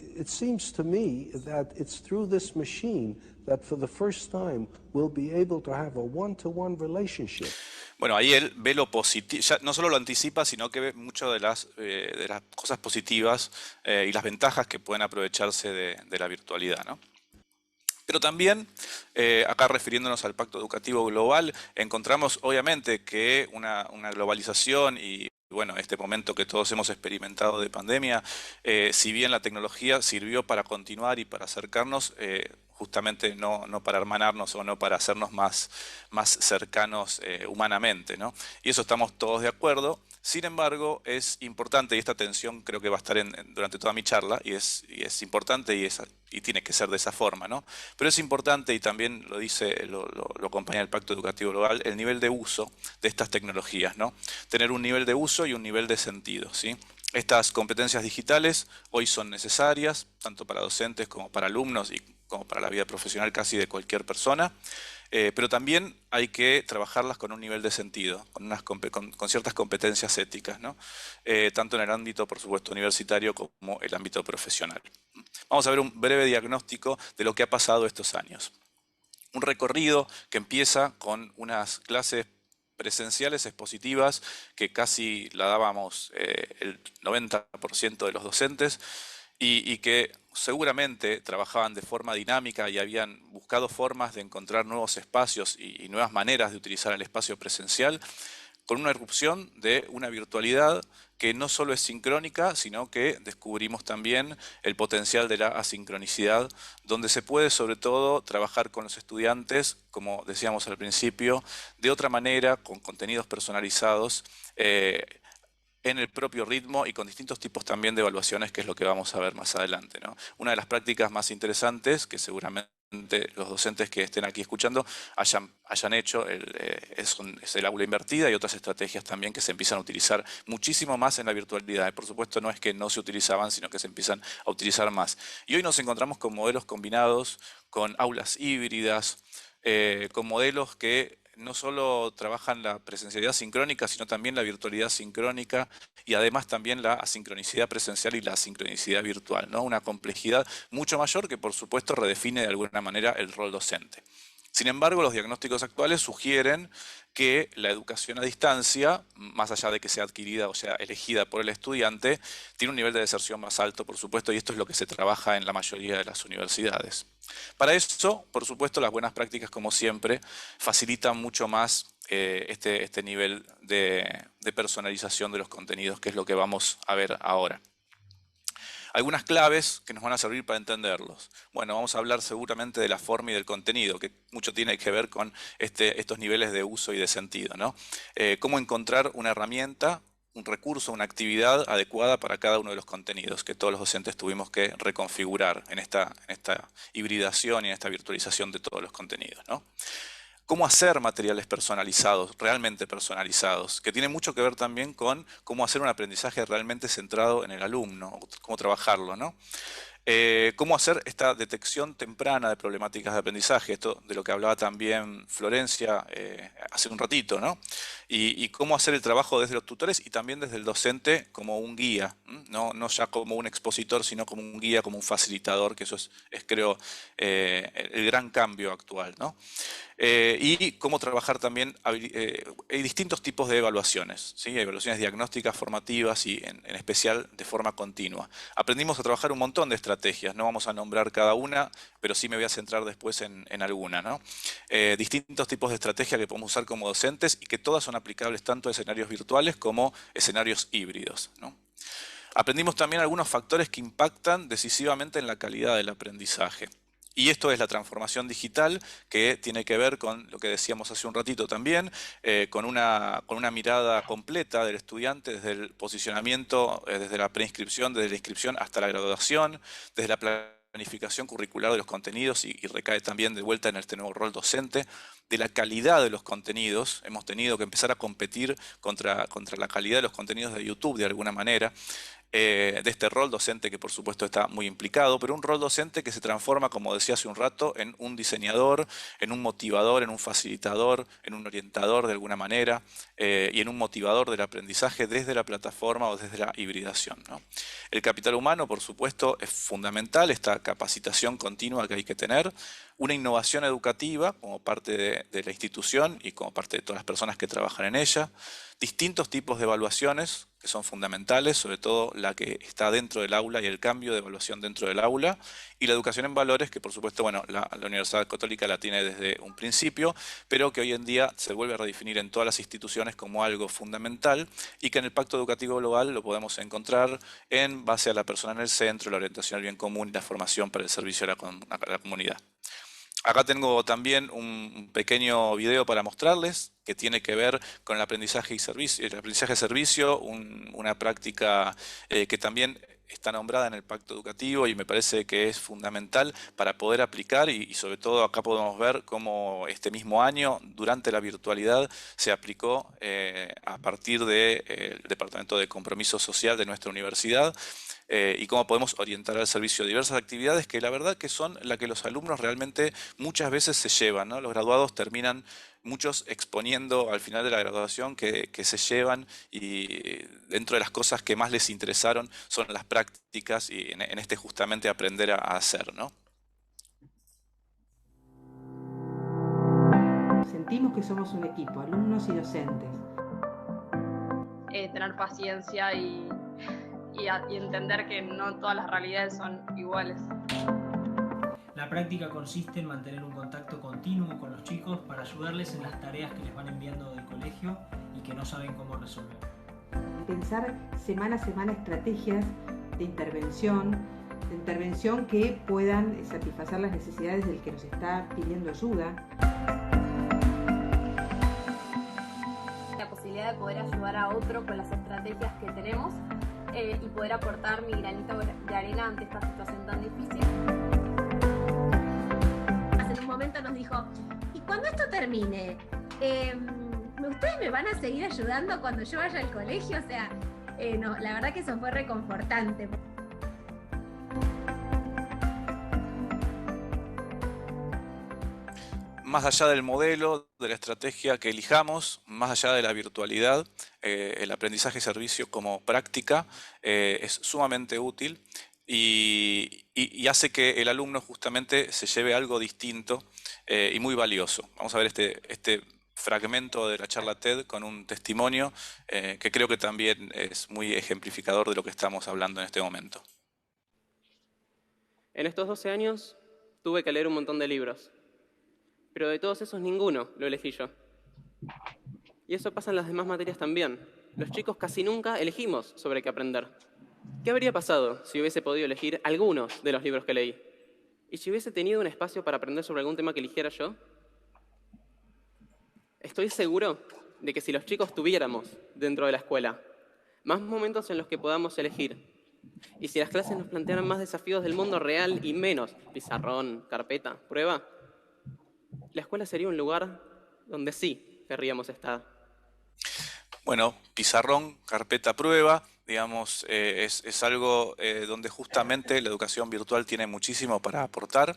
It seems to me that it's through this machine that for the first time we'll be able to have a one-to-one relationship. Bueno, ahí él ve lo positivo, ya no solo lo anticipa, sino que ve mucho de las cosas positivas y las ventajas que pueden aprovecharse de la virtualidad, ¿no? Pero también, acá refiriéndonos al Pacto Educativo Global, encontramos obviamente que una globalización y bueno, este momento que todos hemos experimentado de pandemia, si bien la tecnología sirvió para continuar y para acercarnos, justamente no para hermanarnos o no para hacernos más cercanos humanamente, ¿no? Y eso estamos todos de acuerdo. Sin embargo, es importante, y esta tensión creo que va a estar durante toda mi charla, y es importante y tiene que ser de esa forma, ¿no? Pero es importante, y también lo dice, lo acompaña el Pacto Educativo Global, el nivel de uso de estas tecnologías, ¿no? Tener un nivel de uso y un nivel de sentido, ¿sí? Estas competencias digitales hoy son necesarias, tanto para docentes como para alumnos y como para la vida profesional casi de cualquier persona. Pero también hay que trabajarlas con un nivel de sentido, con ciertas competencias éticas, ¿no? Tanto en el ámbito, por supuesto, universitario como el ámbito profesional. Vamos a ver un breve diagnóstico de lo que ha pasado estos años. Un recorrido que empieza con unas clases presenciales expositivas que casi la dábamos el 90% de los docentes, y que seguramente trabajaban de forma dinámica y habían buscado formas de encontrar nuevos espacios y nuevas maneras de utilizar el espacio presencial, con una irrupción de una virtualidad que no solo es sincrónica, sino que descubrimos también el potencial de la asincronicidad, donde se puede sobre todo trabajar con los estudiantes, como decíamos al principio, de otra manera, con contenidos personalizados, en el propio ritmo y con distintos tipos también de evaluaciones, que es lo que vamos a ver más adelante, ¿no? Una de las prácticas más interesantes que seguramente los docentes que estén aquí escuchando hayan hecho es el aula invertida y otras estrategias también que se empiezan a utilizar muchísimo más en la virtualidad. Por supuesto no es que no se utilizaban, sino que se empiezan a utilizar más. Y hoy nos encontramos con modelos combinados, con aulas híbridas, con modelos que no solo trabajan la presencialidad sincrónica, sino también la virtualidad sincrónica y además también la asincronicidad presencial y la asincronicidad virtual, ¿no? Una complejidad mucho mayor que por supuesto redefine de alguna manera el rol docente. Sin embargo, los diagnósticos actuales sugieren que la educación a distancia, más allá de que sea adquirida o sea elegida por el estudiante, tiene un nivel de deserción más alto, por supuesto, y esto es lo que se trabaja en la mayoría de las universidades. Para eso, por supuesto, las buenas prácticas, como siempre, facilitan mucho más este nivel de personalización de los contenidos, que es lo que vamos a ver ahora. Algunas claves que nos van a servir para entenderlos. Bueno, vamos a hablar seguramente de la forma y del contenido, que mucho tiene que ver con estos niveles de uso y de sentido, ¿no? Cómo encontrar una herramienta, un recurso, una actividad adecuada para cada uno de los contenidos que todos los docentes tuvimos que reconfigurar en esta hibridación y en esta virtualización de todos los contenidos, ¿no? Cómo hacer materiales personalizados, realmente personalizados, que tiene mucho que ver también con cómo hacer un aprendizaje realmente centrado en el alumno, cómo trabajarlo, ¿no? Cómo hacer esta detección temprana de problemáticas de aprendizaje, esto de lo que hablaba también Florencia hace un ratito, ¿no? Y cómo hacer el trabajo desde los tutores y también desde el docente como un guía, no ya como un expositor, sino como un guía, como un facilitador, que eso es creo, el gran cambio actual, ¿no? Y cómo trabajar también, hay distintos tipos de evaluaciones, ¿sí? Evaluaciones diagnósticas, formativas y en especial de forma continua. Aprendimos a trabajar un montón de estrategias, no vamos a nombrar cada una, pero sí me voy a centrar después en alguna, ¿no? Distintos tipos de estrategias que podemos usar como docentes y que todas son aplicables tanto a escenarios virtuales como escenarios híbridos, ¿no? Aprendimos también algunos factores que impactan decisivamente en la calidad del aprendizaje. Y esto es la transformación digital, que tiene que ver con lo que decíamos hace un ratito también, con una mirada completa del estudiante desde el posicionamiento, desde la preinscripción, desde la inscripción hasta la graduación, desde la planificación curricular de los contenidos y recae también de vuelta en este nuevo rol docente, de la calidad de los contenidos. Hemos tenido que empezar a competir contra la calidad de los contenidos de YouTube de alguna manera. de este rol docente que por supuesto está muy implicado, pero un rol docente que se transforma, como decía hace un rato, en un diseñador, en un motivador, en un facilitador, en un orientador de alguna manera, y en un motivador del aprendizaje desde la plataforma o desde la hibridación, ¿no? El capital humano, por supuesto, es fundamental, esta capacitación continua que hay que tener, una innovación educativa como parte de la institución y como parte de todas las personas que trabajan en ella, distintos tipos de evaluaciones que son fundamentales, sobre todo la que está dentro del aula y el cambio de evaluación dentro del aula, y la educación en valores, que por supuesto, bueno, la Universidad Católica la tiene desde un principio, pero que hoy en día se vuelve a redefinir en todas las instituciones como algo fundamental y que en el Pacto Educativo Global lo podemos encontrar en base a la persona en el centro, la orientación al bien común y la formación para el servicio a la comunidad. Acá tengo también un pequeño video para mostrarles que tiene que ver con el aprendizaje y servicio, una práctica que también está nombrada en el Pacto Educativo y me parece que es fundamental para poder aplicar y sobre todo acá podemos ver cómo este mismo año, durante la virtualidad, se aplicó a partir del Departamento de Compromiso Social de nuestra universidad, y cómo podemos orientar al servicio diversas actividades que la verdad que son la que los alumnos realmente muchas veces se llevan, ¿no? Los graduados terminan muchos exponiendo al final de la graduación que se llevan, y dentro de las cosas que más les interesaron son las prácticas y en este justamente aprender a hacer, ¿no? Sentimos que somos un equipo, alumnos y docentes. Tener paciencia y entender que no todas las realidades son iguales. La práctica consiste en mantener un contacto continuo con los chicos para ayudarles en las tareas que les van enviando del colegio y que no saben cómo resolver. Pensar semana a semana estrategias de intervención que puedan satisfacer las necesidades del que nos está pidiendo ayuda. La posibilidad de poder ayudar a otro con las estrategias que tenemos y poder aportar mi granito de arena ante esta situación tan difícil. Hace un momento nos dijo, ¿y cuando esto termine? ¿Ustedes me van a seguir ayudando cuando yo vaya al colegio? O sea, no, la verdad que eso fue reconfortante. Más allá del modelo, de la estrategia que elijamos, más allá de la virtualidad, el aprendizaje y servicio como práctica es sumamente útil y hace que el alumno justamente se lleve algo distinto y muy valioso. Vamos a ver este fragmento de la charla TED con un testimonio que creo que también es muy ejemplificador de lo que estamos hablando en este momento. En estos 12 años tuve que leer un montón de libros. Pero de todos esos ninguno lo elegí yo. Y eso pasa en las demás materias también. Los chicos casi nunca elegimos sobre qué aprender. ¿Qué habría pasado si hubiese podido elegir algunos de los libros que leí? ¿Y si hubiese tenido un espacio para aprender sobre algún tema que eligiera yo? Estoy seguro de que si los chicos tuviéramos dentro de la escuela más momentos en los que podamos elegir, y si las clases nos plantearan más desafíos del mundo real y menos pizarrón, carpeta, prueba, la escuela sería un lugar donde sí querríamos estar. Bueno, pizarrón, carpeta, prueba, digamos, es algo donde justamente la educación virtual tiene muchísimo para aportar.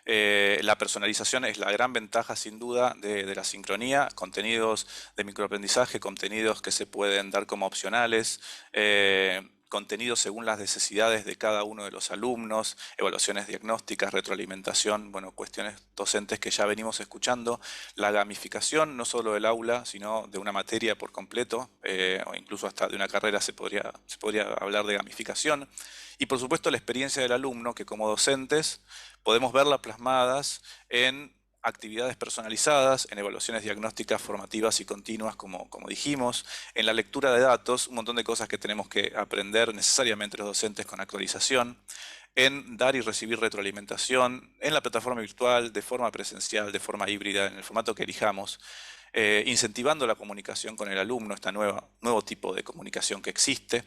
La personalización es la gran ventaja, sin duda, de la sincronía, contenidos de microaprendizaje, contenidos que se pueden dar como opcionales, contenidos según las necesidades de cada uno de los alumnos, evaluaciones diagnósticas, retroalimentación, bueno, cuestiones docentes que ya venimos escuchando, la gamificación, no solo del aula, sino de una materia por completo, o incluso hasta de una carrera se podría hablar de gamificación, y por supuesto la experiencia del alumno, que como docentes podemos verla plasmadas en actividades personalizadas, en evaluaciones diagnósticas formativas y continuas, como dijimos, en la lectura de datos, un montón de cosas que tenemos que aprender necesariamente los docentes con actualización, en dar y recibir retroalimentación, en la plataforma virtual, de forma presencial, de forma híbrida, en el formato que elijamos, incentivando la comunicación con el alumno, este nuevo tipo de comunicación que existe,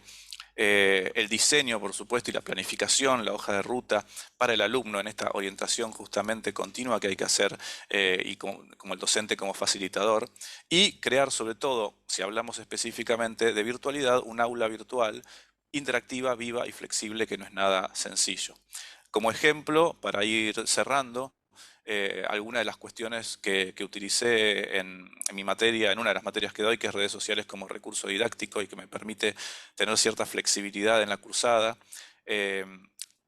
el diseño, por supuesto, y la planificación, la hoja de ruta para el alumno en esta orientación justamente continua que hay que hacer, y como el docente como facilitador, y crear sobre todo, si hablamos específicamente de virtualidad, un aula virtual interactiva, viva y flexible, que no es nada sencillo. Como ejemplo, para ir cerrando, algunas de las cuestiones que utilicé en mi materia, en una de las materias que doy, que es redes sociales como recurso didáctico y que me permite tener cierta flexibilidad en la cursada.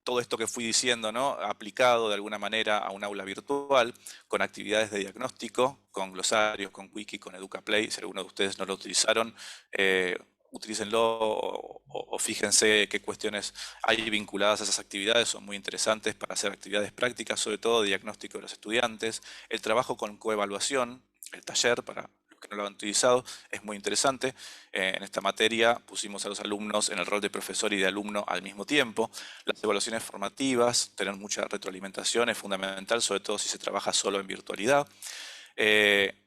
Todo esto que fui diciendo, ¿no?, aplicado de alguna manera a un aula virtual, con actividades de diagnóstico, con glosarios, con wiki, con EducaPlay. Si alguno de ustedes no lo utilizaron, utilícenlo o fíjense qué cuestiones hay vinculadas a esas actividades, son muy interesantes para hacer actividades prácticas, sobre todo diagnóstico de los estudiantes. El trabajo con coevaluación, el taller, para los que no lo han utilizado, es muy interesante. En esta materia pusimos a los alumnos en el rol de profesor y de alumno al mismo tiempo. Las evaluaciones formativas, tener mucha retroalimentación es fundamental, sobre todo si se trabaja solo en virtualidad.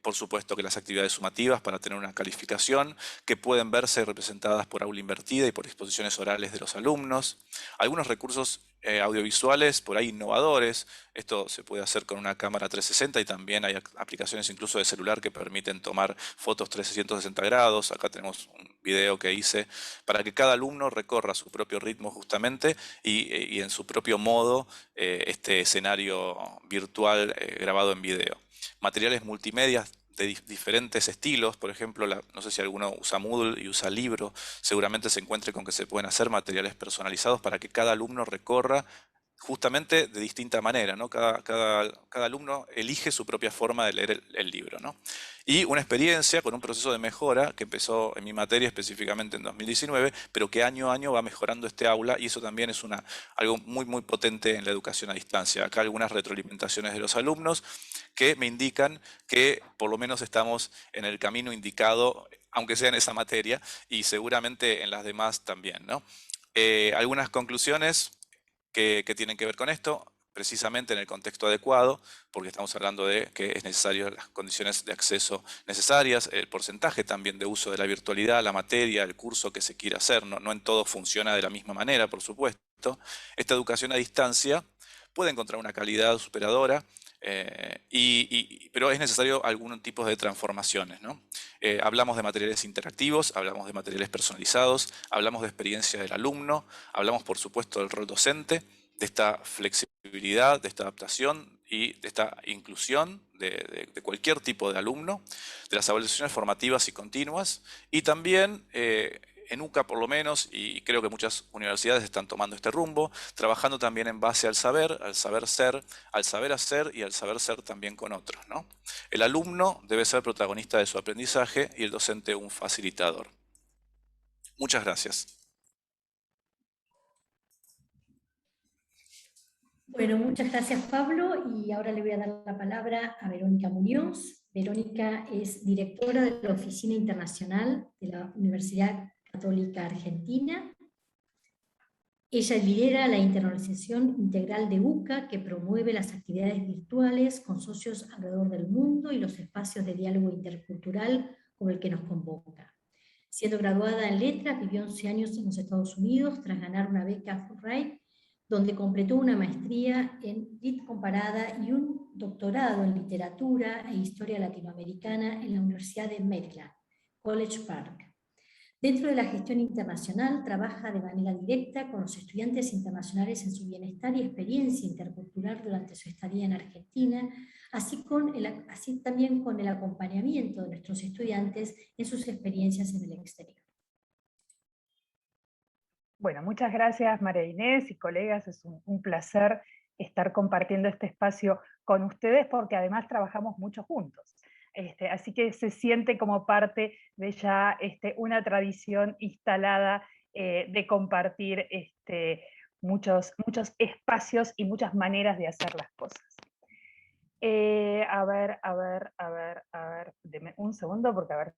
Por supuesto que las actividades sumativas para tener una calificación que pueden verse representadas por aula invertida y por exposiciones orales de los alumnos. Algunos recursos audiovisuales por ahí innovadores. Esto se puede hacer con una cámara 360 y también hay aplicaciones incluso de celular que permiten tomar fotos 360 grados. Acá tenemos un video que hice para que cada alumno recorra su propio ritmo justamente y en su propio modo este escenario virtual grabado en video. Materiales multimedia de diferentes estilos, por ejemplo, no sé si alguno usa Moodle y usa Libro, seguramente se encuentre con que se pueden hacer materiales personalizados para que cada alumno recorra justamente de distinta manera, ¿no? Cada alumno elige su propia forma de leer el libro, ¿no? Y una experiencia con un proceso de mejora que empezó en mi materia específicamente en 2019, pero que año a año va mejorando este aula, y eso también es algo muy, muy potente en la educación a distancia. Acá algunas retroalimentaciones de los alumnos que me indican que por lo menos estamos en el camino indicado, aunque sea en esa materia, y seguramente en las demás también, ¿no? Algunas conclusiones que tienen que ver con esto, precisamente en el contexto adecuado, porque estamos hablando de que es necesario las condiciones de acceso necesarias, el porcentaje también de uso de la virtualidad, la materia, el curso que se quiera hacer, no en todo funciona de la misma manera, por supuesto. Esta educación a distancia puede encontrar una calidad superadora, pero es necesario algún tipo de transformaciones, ¿no? Hablamos de materiales interactivos, hablamos de materiales personalizados, hablamos de experiencia del alumno, hablamos por supuesto del rol docente, de esta flexibilidad, de esta adaptación y de esta inclusión de cualquier tipo de alumno, de las evaluaciones formativas y continuas, y también en UCA por lo menos, y creo que muchas universidades están tomando este rumbo, trabajando también en base al saber ser, al saber hacer y al saber ser también con otros, ¿no? El alumno debe ser protagonista de su aprendizaje y el docente un facilitador. Muchas gracias. Bueno, muchas gracias Pablo, y ahora le voy a dar la palabra a Verónica Muñoz. Verónica es directora de la Oficina Internacional de la Universidad Católica Argentina. Ella lidera la internacionalización integral de UCA, que promueve las actividades virtuales con socios alrededor del mundo y los espacios de diálogo intercultural como el que nos convoca. Siendo graduada en Letras, vivió 11 años en los Estados Unidos tras ganar una beca Fulbright, donde completó una maestría en Lit comparada y un doctorado en Literatura e Historia Latinoamericana en la Universidad de Maryland, College Park. Dentro de la gestión internacional, trabaja de manera directa con los estudiantes internacionales en su bienestar y experiencia intercultural durante su estadía en Argentina, así también con el acompañamiento de nuestros estudiantes en sus experiencias en el exterior. Bueno, muchas gracias María Inés y colegas, es un placer estar compartiendo este espacio con ustedes porque además trabajamos mucho juntos. Así que se siente como parte de ya una tradición instalada de compartir muchos espacios y muchas maneras de hacer las cosas. A ver, deme un segundo porque a ver.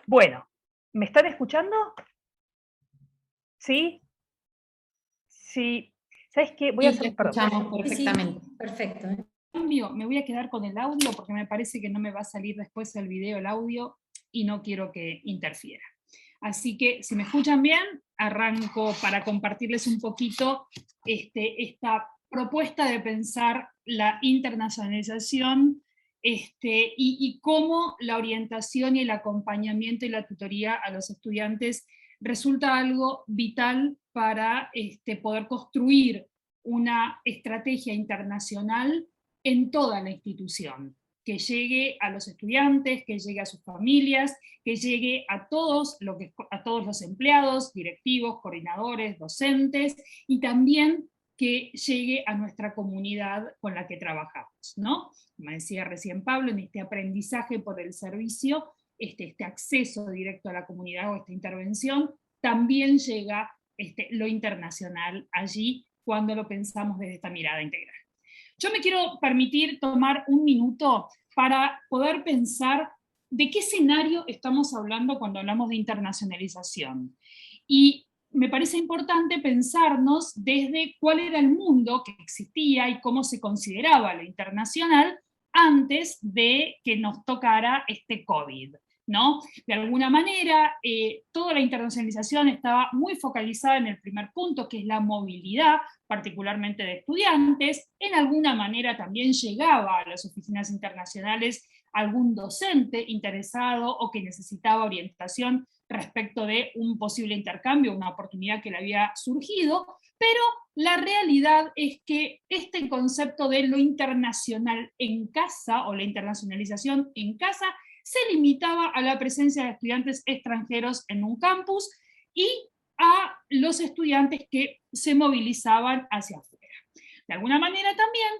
Bueno, ¿me están escuchando? ¿Sí? Sí. ¿Sabes qué? Voy a hacer, escuchamos perfectamente. Sí, perfecto. Me voy a quedar con el audio porque me parece que no me va a salir después el video, el audio, y no quiero que interfiera. Así que, si me escuchan bien, arranco para compartirles un poquito esta propuesta de pensar la internacionalización y cómo la orientación y el acompañamiento y la tutoría a los estudiantes resulta algo vital para poder construir una estrategia internacional en toda la institución, que llegue a los estudiantes, que llegue a sus familias, que llegue a todos los empleados, directivos, coordinadores, docentes, y también que llegue a nuestra comunidad con la que trabajamos, ¿no? Como decía recién Pablo, en este aprendizaje por el servicio, este acceso directo a la comunidad o esta intervención, también llega lo internacional allí cuando lo pensamos desde esta mirada integral. Yo me quiero permitir tomar un minuto para poder pensar de qué escenario estamos hablando cuando hablamos de internacionalización. Y me parece importante pensarnos desde cuál era el mundo que existía y cómo se consideraba lo internacional antes de que nos tocara este COVID, ¿no? De alguna manera, toda la internacionalización estaba muy focalizada en el primer punto, que es la movilidad, particularmente de estudiantes. En alguna manera también llegaba a las oficinas internacionales algún docente interesado o que necesitaba orientación respecto de un posible intercambio, una oportunidad que le había surgido, pero la realidad es que este concepto de lo internacional en casa, o la internacionalización en casa, se limitaba a la presencia de estudiantes extranjeros en un campus y a los estudiantes que se movilizaban hacia afuera. De alguna manera también,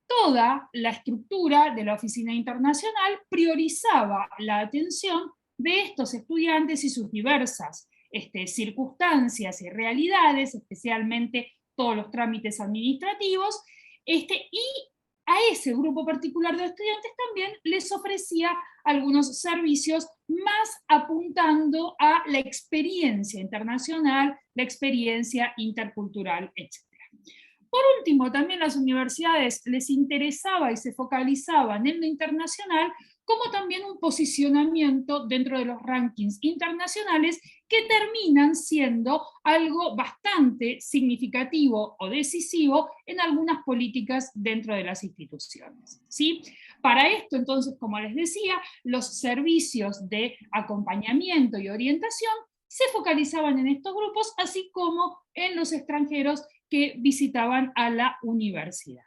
toda la estructura de la oficina internacional priorizaba la atención de estos estudiantes y sus diversas circunstancias y realidades, especialmente todos los trámites administrativos, y a ese grupo particular de estudiantes también les ofrecía algunos servicios más apuntando a la experiencia internacional, la experiencia intercultural, etc. Por último, también las universidades les interesaba y se focalizaban en lo internacional como también un posicionamiento dentro de los rankings internacionales que terminan siendo algo bastante significativo o decisivo en algunas políticas dentro de las instituciones, ¿sí? Para esto, entonces, como les decía, los servicios de acompañamiento y orientación se focalizaban en estos grupos, así como en los extranjeros que visitaban a la universidad.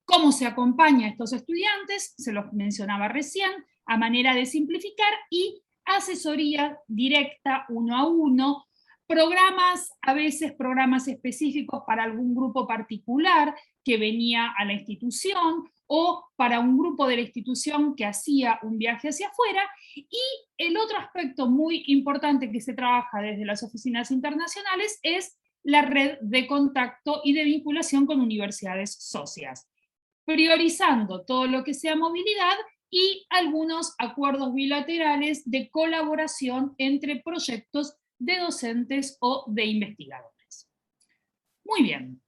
¿Cómo se acompaña a estos estudiantes? Se los mencionaba recién, a manera de simplificar y asesoría directa, uno a uno, programas, a veces programas específicos para algún grupo particular que venía a la institución, o para un grupo de la institución que hacía un viaje hacia afuera. Y el otro aspecto muy importante que se trabaja desde las oficinas internacionales es la red de contacto y de vinculación con universidades socias, priorizando todo lo que sea movilidad y algunos acuerdos bilaterales de colaboración entre proyectos de docentes o de investigadores. Muy bien.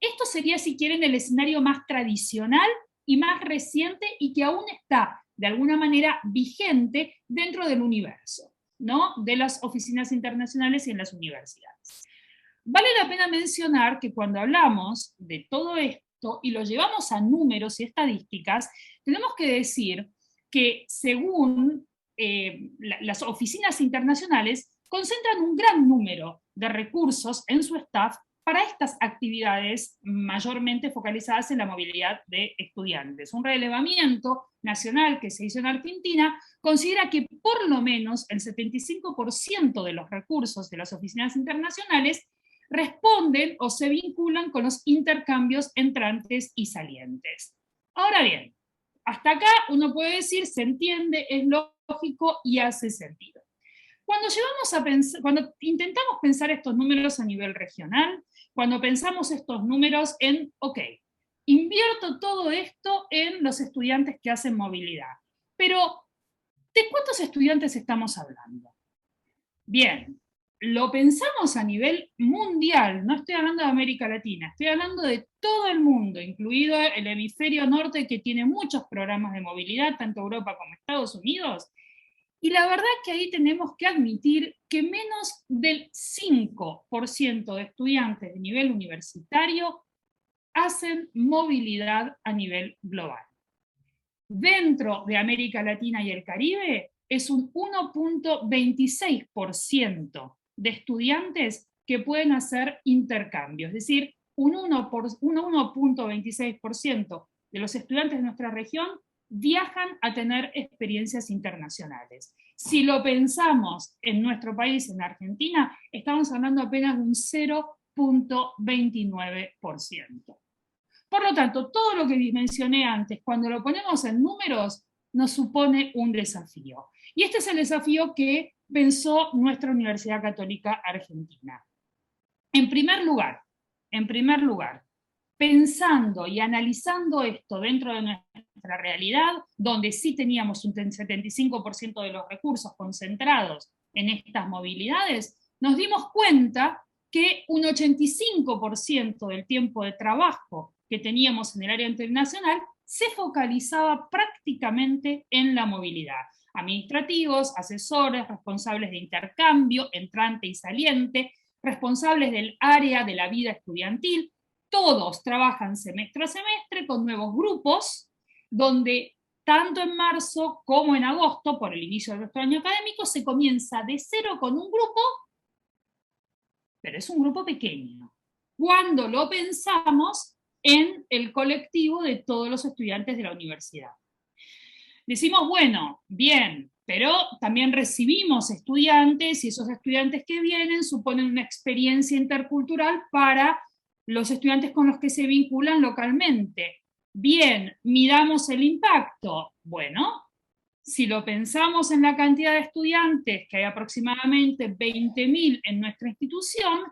Esto sería, si quieren, el escenario más tradicional y más reciente y que aún está, de alguna manera, vigente dentro del universo, ¿no?, de las oficinas internacionales y en las universidades. Vale la pena mencionar que cuando hablamos de todo esto y lo llevamos a números y estadísticas, tenemos que decir que según las oficinas internacionales concentran un gran número de recursos en su staff para estas actividades mayormente focalizadas en la movilidad de estudiantes. Un relevamiento nacional que se hizo en Argentina considera que por lo menos el 75% de los recursos de las oficinas internacionales responden o se vinculan con los intercambios entrantes y salientes. Ahora bien, hasta acá uno puede decir, se entiende, es lógico y hace sentido. Cuando intentamos pensar estos números a nivel regional, cuando pensamos estos números en, ok, invierto todo esto en los estudiantes que hacen movilidad, pero ¿de cuántos estudiantes estamos hablando? Bien, lo pensamos a nivel mundial, no estoy hablando de América Latina, estoy hablando de todo el mundo, incluido el hemisferio norte, que tiene muchos programas de movilidad, tanto Europa como Estados Unidos. Y la verdad que ahí tenemos que admitir que menos del 5% de estudiantes de nivel universitario hacen movilidad a nivel global. Dentro de América Latina y el Caribe es un 1.26% de estudiantes que pueden hacer intercambios, es decir, un 1.26% de los estudiantes de nuestra región viajan a tener experiencias internacionales. Si lo pensamos en nuestro país, en Argentina, estamos hablando apenas de un 0.29%. Por lo tanto, todo lo que mencioné antes, cuando lo ponemos en números, nos supone un desafío. Y este es el desafío que pensó nuestra Universidad Católica Argentina. En primer lugar, pensando y analizando esto dentro de nuestra realidad, donde sí teníamos un 75% de los recursos concentrados en estas movilidades, nos dimos cuenta que un 85% del tiempo de trabajo que teníamos en el área internacional se focalizaba prácticamente en la movilidad. Administrativos, asesores, responsables de intercambio, entrante y saliente, responsables del área de la vida estudiantil, todos trabajan semestre a semestre con nuevos grupos, donde tanto en marzo como en agosto, por el inicio de nuestro año académico, se comienza de cero con un grupo, pero es un grupo pequeño. Cuando lo pensamos en el colectivo de todos los estudiantes de la universidad. Decimos, bueno, bien, pero también recibimos estudiantes y esos estudiantes que vienen suponen una experiencia intercultural para los estudiantes con los que se vinculan localmente. Bien, midamos el impacto. Bueno, si lo pensamos en la cantidad de estudiantes, que hay aproximadamente 20.000 en nuestra institución,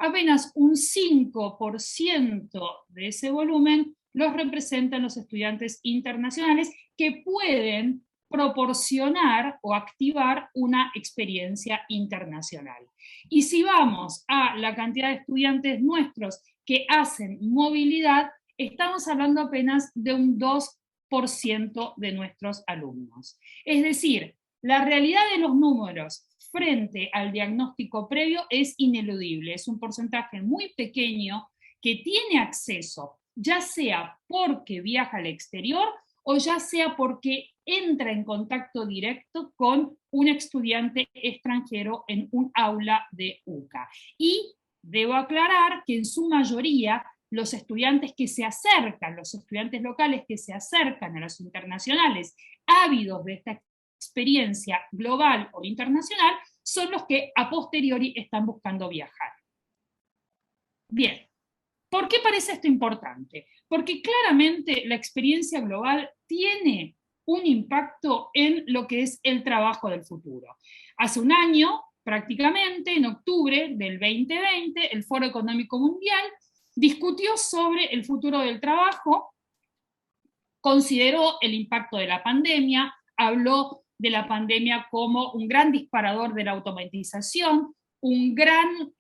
apenas un 5% de ese volumen los representan los estudiantes internacionales que pueden proporcionar o activar una experiencia internacional. Y si vamos a la cantidad de estudiantes nuestros que hacen movilidad, estamos hablando apenas de un 2% de nuestros alumnos. Es decir, la realidad de los números frente al diagnóstico previo es ineludible, es un porcentaje muy pequeño que tiene acceso, ya sea porque viaja al exterior o ya sea porque entra en contacto directo con un estudiante extranjero en un aula de UCA. Y debo aclarar que en su mayoría los estudiantes que se acercan, los estudiantes locales que se acercan a los internacionales, ávidos de esta experiencia global o internacional, son los que a posteriori están buscando viajar. Bien, ¿por qué parece esto importante? Porque claramente la experiencia global tiene un impacto en lo que es el trabajo del futuro. Hace un año, prácticamente, en octubre del 2020, el Foro Económico Mundial discutió sobre el futuro del trabajo, consideró el impacto de la pandemia, habló de la pandemia como un gran disparador de la automatización, un gran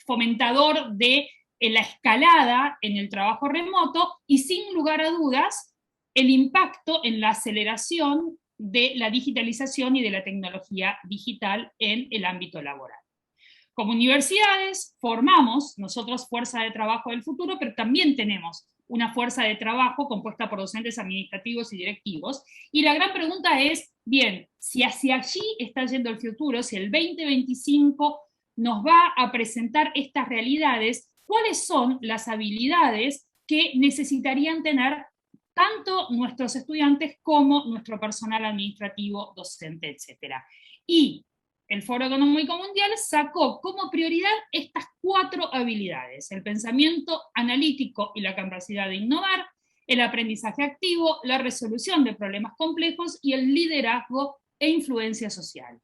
fomentador de la escalada en el trabajo remoto y sin lugar a dudas el impacto en la aceleración de la digitalización y de la tecnología digital en el ámbito laboral. Como universidades formamos nosotros fuerza de trabajo del futuro, pero también tenemos una fuerza de trabajo compuesta por docentes administrativos y directivos, y la gran pregunta es, bien, si hacia allí está yendo el futuro, si el 2025 nos va a presentar estas realidades, ¿cuáles son las habilidades que necesitarían tener tanto nuestros estudiantes como nuestro personal administrativo, docente, etcétera? Y el Foro Económico Mundial sacó como prioridad estas 4 habilidades: el pensamiento analítico y la capacidad de innovar, el aprendizaje activo, la resolución de problemas complejos y el liderazgo e influencia social.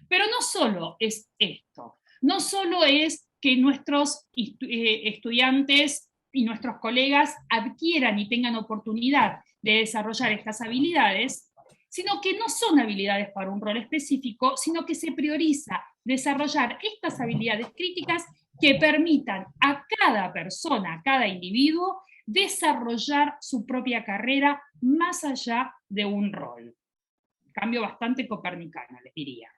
Pero no solo es esto, no solo es que nuestros estudiantes y nuestros colegas adquieran y tengan oportunidad de desarrollar estas habilidades, sino que no son habilidades para un rol específico, sino que se prioriza desarrollar estas habilidades críticas que permitan a cada persona, a cada individuo, desarrollar su propia carrera más allá de un rol. Cambio bastante copernicano, les diría.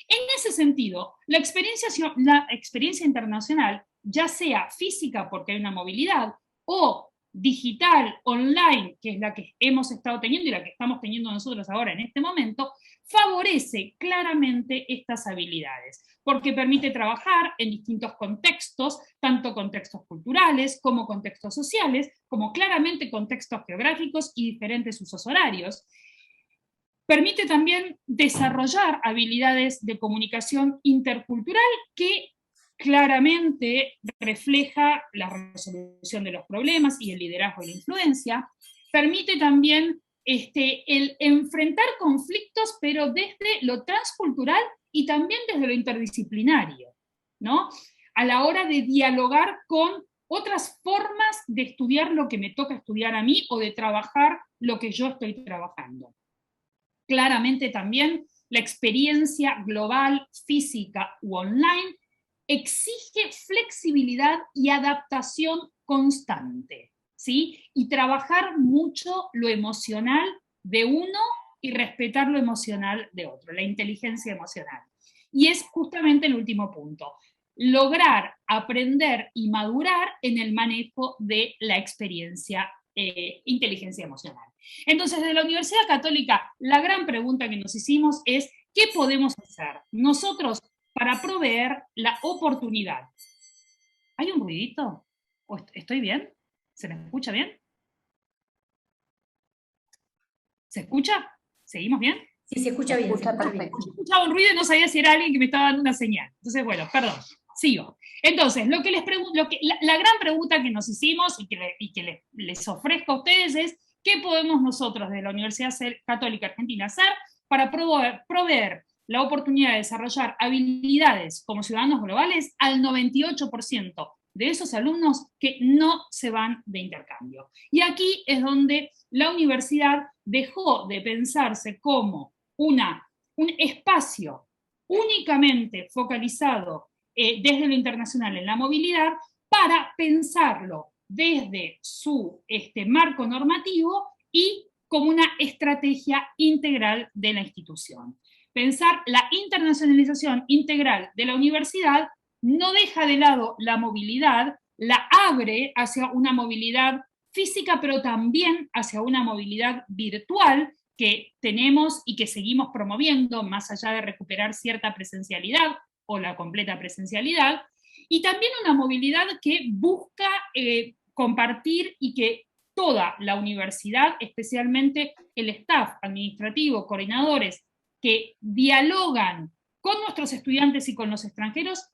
En ese sentido, la experiencia internacional, ya sea física porque hay una movilidad, o digital, online, que es la que hemos estado teniendo y la que estamos teniendo nosotros ahora en este momento, favorece claramente estas habilidades, porque permite trabajar en distintos contextos, tanto contextos culturales como contextos sociales, como claramente contextos geográficos y diferentes usos horarios. Permite también desarrollar habilidades de comunicación intercultural que claramente refleja la resolución de los problemas y el liderazgo y la influencia. Permite también el enfrentar conflictos, pero desde lo transcultural y también desde lo interdisciplinario, ¿no? A la hora de dialogar con otras formas de estudiar lo que me toca estudiar a mí o de trabajar lo que yo estoy trabajando. Claramente también la experiencia global, física u online exige flexibilidad y adaptación constante, ¿sí? Y trabajar mucho lo emocional de uno y respetar lo emocional de otro, la inteligencia emocional. Y es justamente el último punto, lograr aprender y madurar en el manejo de la experiencia, inteligencia emocional. Entonces, de la Universidad Católica, la gran pregunta que nos hicimos es, ¿qué podemos hacer nosotros para proveer la oportunidad? ¿Hay un ruidito? ¿Estoy bien? ¿Se me escucha bien? ¿Se escucha? ¿Seguimos bien? Sí, se escucha bien. Se escucha bien. Escuchaba un ruido y no sabía si era alguien que me estaba dando una señal. Entonces, bueno, perdón, sigo. Entonces, lo que les pregunto, la gran pregunta que nos hicimos y que les ofrezco a ustedes es, ¿qué podemos nosotros de la Universidad Católica Argentina hacer para proveer la oportunidad de desarrollar habilidades como ciudadanos globales al 98% de esos alumnos que no se van de intercambio? Y aquí es donde la universidad dejó de pensarse como un espacio únicamente focalizado desde lo internacional en la movilidad, para pensarlo desde su marco normativo y como una estrategia integral de la institución. Pensar la internacionalización integral de la universidad no deja de lado la movilidad, la abre hacia una movilidad física, pero también hacia una movilidad virtual que tenemos y que seguimos promoviendo, más allá de recuperar cierta presencialidad o la completa presencialidad, y también una movilidad que busca compartir y que toda la universidad, especialmente el staff administrativo, coordinadores, que dialogan con nuestros estudiantes y con los extranjeros,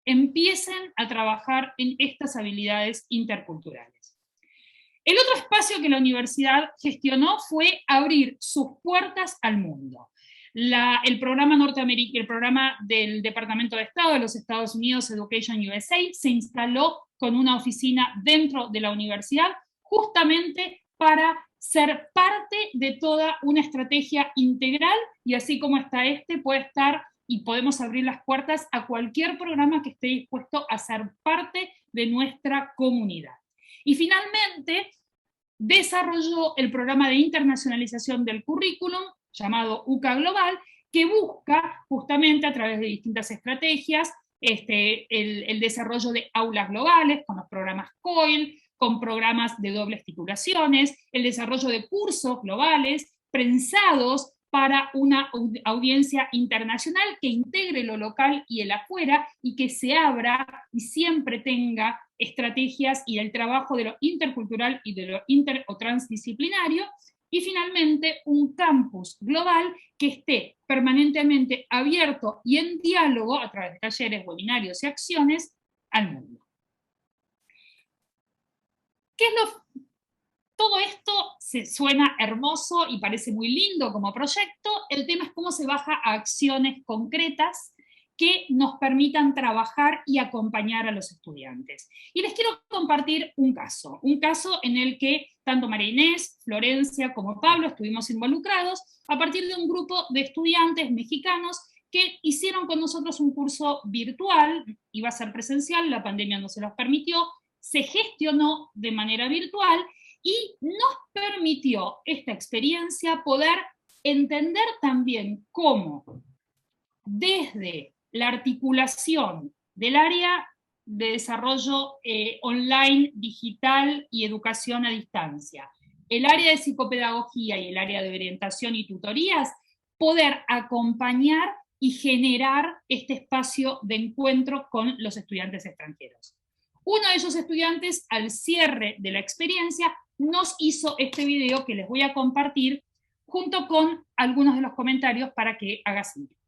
empiecen a trabajar en estas habilidades interculturales. El otro espacio que la universidad gestionó fue abrir sus puertas al mundo. El programa norteamericano, el programa del Departamento de Estado de los Estados Unidos, Education USA, se instaló con una oficina dentro de la universidad, justamente para ser parte de toda una estrategia integral, y así como está puede estar y podemos abrir las puertas a cualquier programa que esté dispuesto a ser parte de nuestra comunidad. Y finalmente, desarrolló el programa de internacionalización del currículum, llamado UCA Global, que busca justamente a través de distintas estrategias el desarrollo de aulas globales, con los programas COIL, con programas de dobles titulaciones, el desarrollo de cursos globales, pensados para una audiencia internacional que integre lo local y el afuera, y que se abra y siempre tenga estrategias y el trabajo de lo intercultural y de lo inter o transdisciplinario, y finalmente un campus global que esté permanentemente abierto y en diálogo a través de talleres, webinarios y acciones al mundo. Todo esto se suena hermoso y parece muy lindo como proyecto. El tema es cómo se baja a acciones concretas que nos permitan trabajar y acompañar a los estudiantes. Y les quiero compartir un caso en el que tanto María Inés, Florencia como Pablo estuvimos involucrados a partir de un grupo de estudiantes mexicanos que hicieron con nosotros un curso virtual, iba a ser presencial, la pandemia no se los permitió, se gestionó de manera virtual y nos permitió esta experiencia poder entender también cómo desde la articulación del área de desarrollo online, digital y educación a distancia, el área de psicopedagogía y el área de orientación y tutorías, poder acompañar y generar este espacio de encuentro con los estudiantes extranjeros. Uno de esos estudiantes, al cierre de la experiencia, nos hizo este video que les voy a compartir junto con algunos de los comentarios para que haga sentido.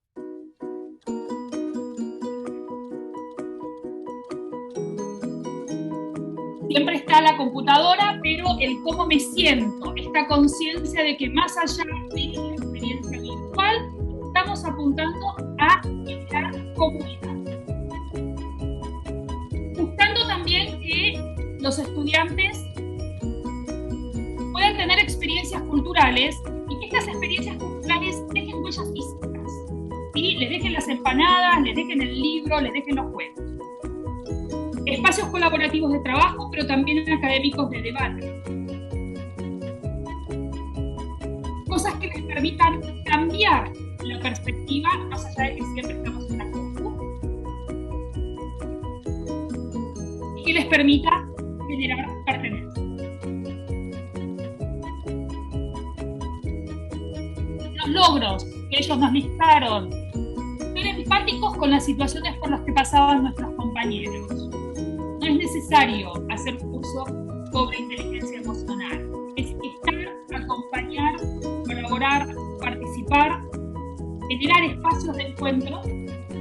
Siempre está la computadora, pero el cómo me siento, esta conciencia de que más allá de la experiencia virtual, estamos apuntando a generar comunidad. Buscando también que los estudiantes puedan tener experiencias culturales y que estas experiencias culturales dejen huellas físicas. ¿Sí? Les dejen las empanadas, les dejen el libro, les dejen los juegos. Espacios colaborativos de trabajo, pero también académicos de debate. Cosas que les permitan cambiar la perspectiva, más allá de que siempre estamos en la compu, y que les permita generar pertenencia. Los logros que ellos nos listaron, ser empáticos con las situaciones por las que pasaban nuestros compañeros. No es necesario hacer curso sobre inteligencia emocional. Es estar, acompañar, colaborar, participar, generar espacios de encuentro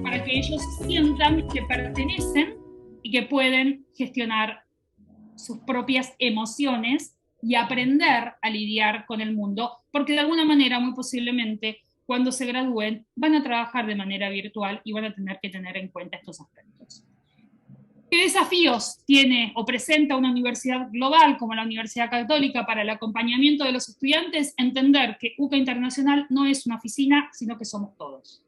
para que ellos sientan que pertenecen y que pueden gestionar sus propias emociones y aprender a lidiar con el mundo, porque de alguna manera, muy posiblemente, cuando se gradúen, van a trabajar de manera virtual y van a tener que tener en cuenta estos aspectos. ¿Qué desafíos tiene o presenta una universidad global como la Universidad Católica para el acompañamiento de los estudiantes? Entender que UCA Internacional no es una oficina, sino que somos todos.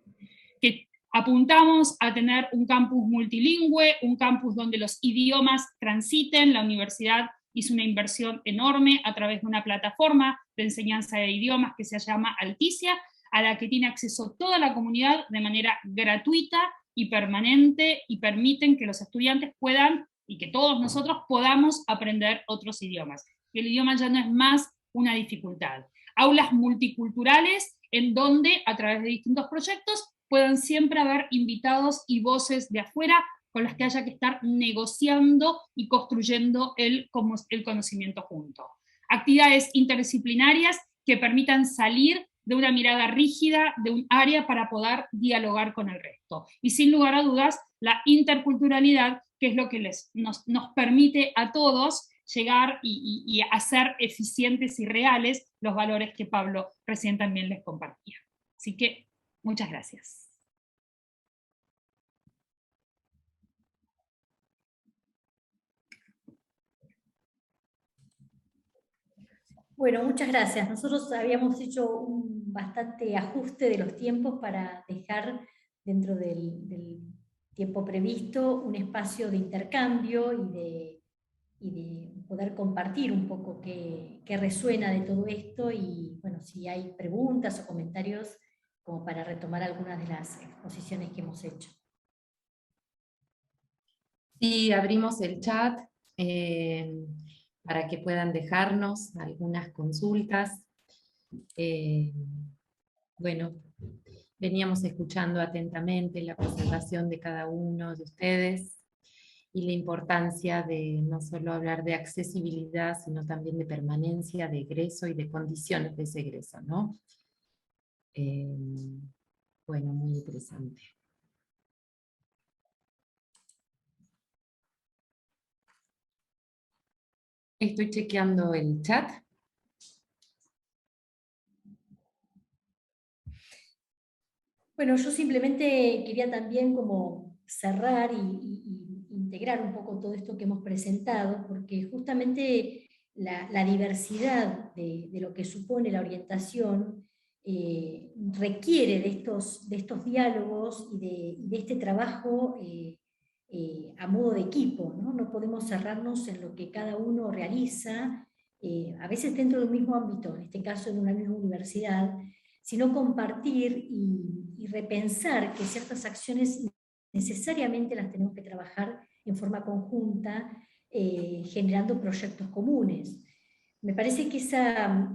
Que apuntamos a tener un campus multilingüe, un campus donde los idiomas transiten. La universidad hizo una inversión enorme a través de una plataforma de enseñanza de idiomas que se llama Alticia, a la que tiene acceso toda la comunidad de manera gratuita y permanente, y permiten que los estudiantes puedan, y que todos nosotros podamos aprender otros idiomas. El idioma ya no es más una dificultad. Aulas multiculturales en donde, a través de distintos proyectos, puedan siempre haber invitados y voces de afuera con las que haya que estar negociando y construyendo el conocimiento junto. Actividades interdisciplinarias que permitan salir de una mirada rígida de un área para poder dialogar con el resto. Y sin lugar a dudas, la interculturalidad, que es lo que nos permite a todos llegar y hacer eficientes y reales los valores que Pablo recién también les compartía. Así que, muchas gracias. Bueno, muchas gracias. Nosotros habíamos hecho un bastante ajuste de los tiempos para dejar dentro del tiempo previsto un espacio de intercambio y de poder compartir un poco qué resuena de todo esto, y bueno, si hay preguntas o comentarios como para retomar algunas de las exposiciones que hemos hecho. Sí, abrimos el chat para que puedan dejarnos algunas consultas. Bueno, veníamos escuchando atentamente la presentación de cada uno de ustedes y la importancia de no solo hablar de accesibilidad, sino también de permanencia, de egreso y de condiciones de ese egreso, ¿no? Bueno, muy interesante. Estoy chequeando el chat. Bueno, yo simplemente quería también como cerrar y integrar un poco todo esto que hemos presentado, porque justamente la diversidad de lo que supone la orientación requiere de estos diálogos y de este trabajo a modo de equipo, ¿no? No podemos cerrarnos en lo que cada uno realiza, a veces dentro de un mismo ámbito, en este caso en una misma universidad, sino compartir y repensar que ciertas acciones necesariamente las tenemos que trabajar en forma conjunta, generando proyectos comunes. Me parece que esa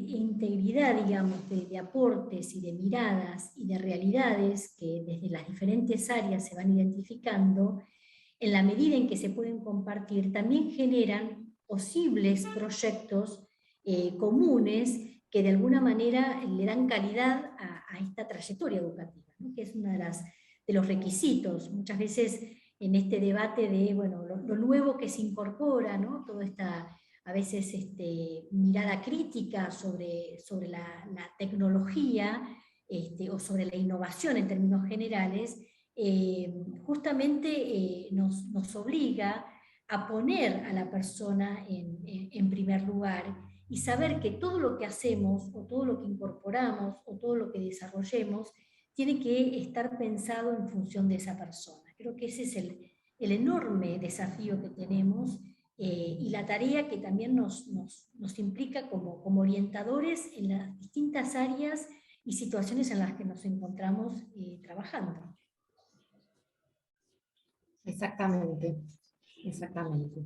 integridad, digamos, de aportes y de miradas y de realidades que desde las diferentes áreas se van identificando, en la medida en que se pueden compartir, también generan posibles proyectos comunes que de alguna manera le dan calidad a esta trayectoria educativa, ¿no? Que es uno de los requisitos. Muchas veces en este debate de bueno, lo nuevo que se incorpora, ¿no? Toda esta a veces mirada crítica sobre la tecnología o sobre la innovación en términos generales, justamente nos obliga a poner a la persona en primer lugar y saber que todo lo que hacemos o todo lo que incorporamos o todo lo que desarrollemos tiene que estar pensado en función de esa persona. Creo que ese es el enorme desafío que tenemos y la tarea que también nos implica como orientadores en las distintas áreas y situaciones en las que nos encontramos trabajando. Exactamente, exactamente.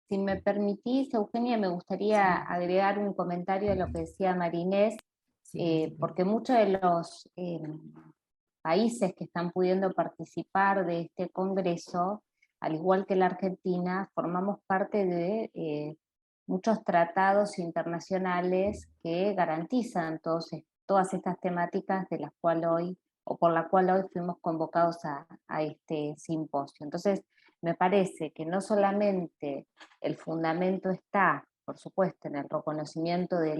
Si me permitís, Eugenia, me gustaría agregar un comentario a lo que decía María Inés, porque muchos de los países que están pudiendo participar de este congreso, al igual que la Argentina, formamos parte de muchos tratados internacionales que garantizan todas estas temáticas de las cuales hoy, o por la cual hoy fuimos convocados a este simposio. Entonces, me parece que no solamente el fundamento está, por supuesto, en el reconocimiento de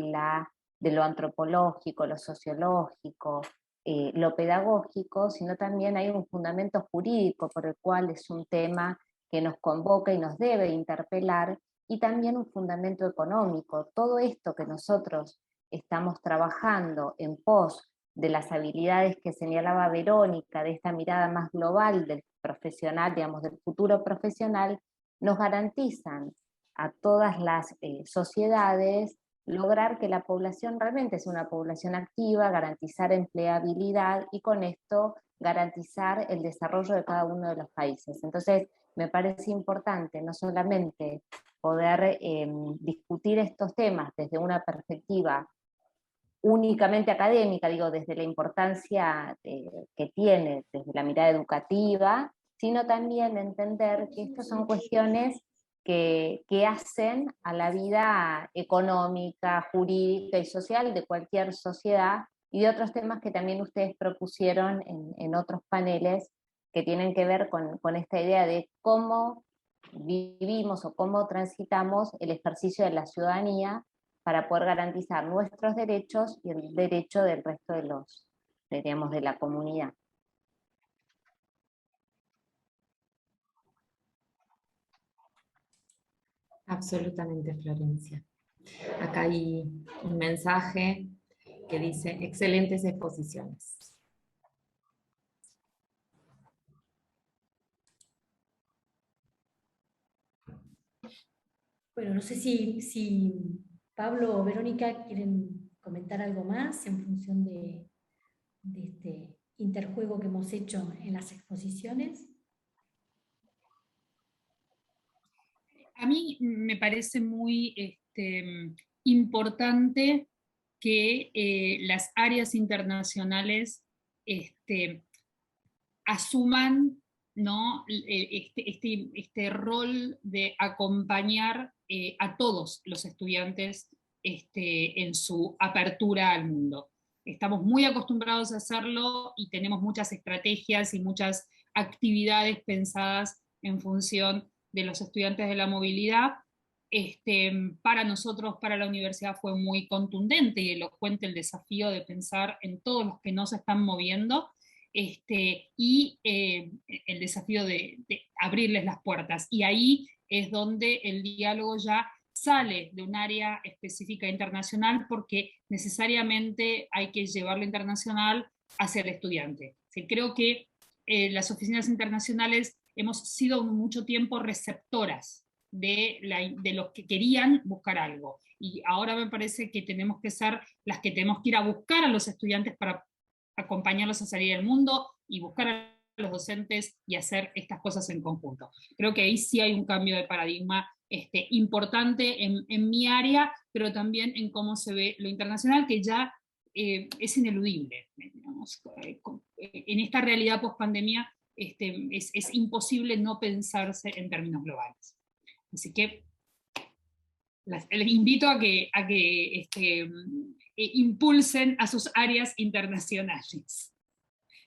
lo antropológico, lo sociológico, lo pedagógico, sino también hay un fundamento jurídico por el cual es un tema que nos convoca y nos debe interpelar, y también un fundamento económico. Todo esto que nosotros estamos trabajando en pos de las habilidades que señalaba Verónica, de esta mirada más global del profesional, digamos, del futuro profesional, nos garantizan a todas las sociedades lograr que la población realmente sea una población activa, garantizar empleabilidad y con esto garantizar el desarrollo de cada uno de los países. Entonces, me parece importante no solamente poder discutir estos temas desde una perspectiva únicamente académica, digo, desde la importancia que tiene, desde la mirada educativa, sino también entender que estas son cuestiones que hacen a la vida económica, jurídica y social de cualquier sociedad, y de otros temas que también ustedes propusieron en otros paneles, que tienen que ver con esta idea de cómo vivimos o cómo transitamos el ejercicio de la ciudadanía para poder garantizar nuestros derechos y el derecho del resto de la comunidad. Absolutamente, Florencia. Acá hay un mensaje que dice: excelentes exposiciones. Bueno, no sé si Pablo o Verónica quieren comentar algo más en función de este interjuego que hemos hecho en las exposiciones. A mí me parece muy importante que las áreas internacionales asuman, ¿no?, este rol de acompañar a todos los estudiantes en su apertura al mundo. Estamos muy acostumbrados a hacerlo y tenemos muchas estrategias y muchas actividades pensadas en función de los estudiantes de la movilidad. Para nosotros, para la universidad, fue muy contundente y elocuente el desafío de pensar en todos los que no se están moviendo, y el desafío de abrirles las puertas. Y ahí es donde el diálogo ya sale de un área específica internacional, porque necesariamente hay que llevarlo internacional hacia el estudiante. Creo que las oficinas internacionales hemos sido mucho tiempo receptoras de los que querían buscar algo, y ahora me parece que tenemos que ser las que tenemos que ir a buscar a los estudiantes para acompañarlos a salir del mundo y buscar a los docentes y hacer estas cosas en conjunto. Creo que ahí sí hay un cambio de paradigma importante en mi área, pero también en cómo se ve lo internacional, que ya es ineludible. Digamos, en esta realidad post-pandemia es imposible no pensarse en términos globales. Así que les invito a que impulsen a sus áreas internacionales.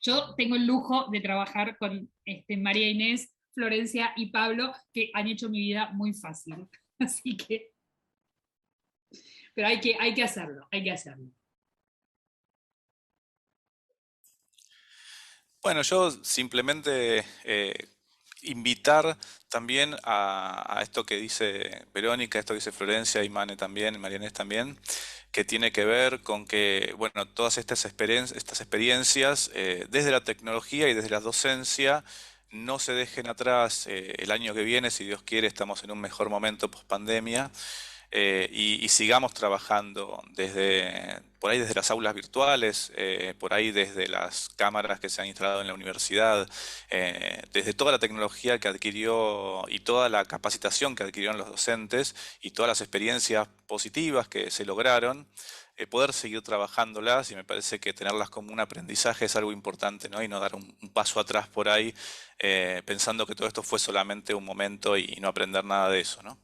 Yo tengo el lujo de trabajar con María Inés, Florencia y Pablo, que han hecho mi vida muy fácil. Así que, pero hay que hacerlo, hay que hacerlo. Bueno, yo simplemente invitar también a esto que dice Verónica, esto que dice Florencia y Mane también, María Inés también, que tiene que ver con que, bueno, todas estas experiencias desde la tecnología y desde la docencia no se dejen atrás el año que viene, si Dios quiere, estamos en un mejor momento post pandemia. Y sigamos trabajando por ahí desde las aulas virtuales, por ahí desde las cámaras que se han instalado en la universidad, desde toda la tecnología que adquirió y toda la capacitación que adquirieron los docentes y todas las experiencias positivas que se lograron, poder seguir trabajándolas, y me parece que tenerlas como un aprendizaje es algo importante, ¿no? Y no dar un paso atrás por ahí pensando que todo esto fue solamente un momento y no aprender nada de eso, ¿no?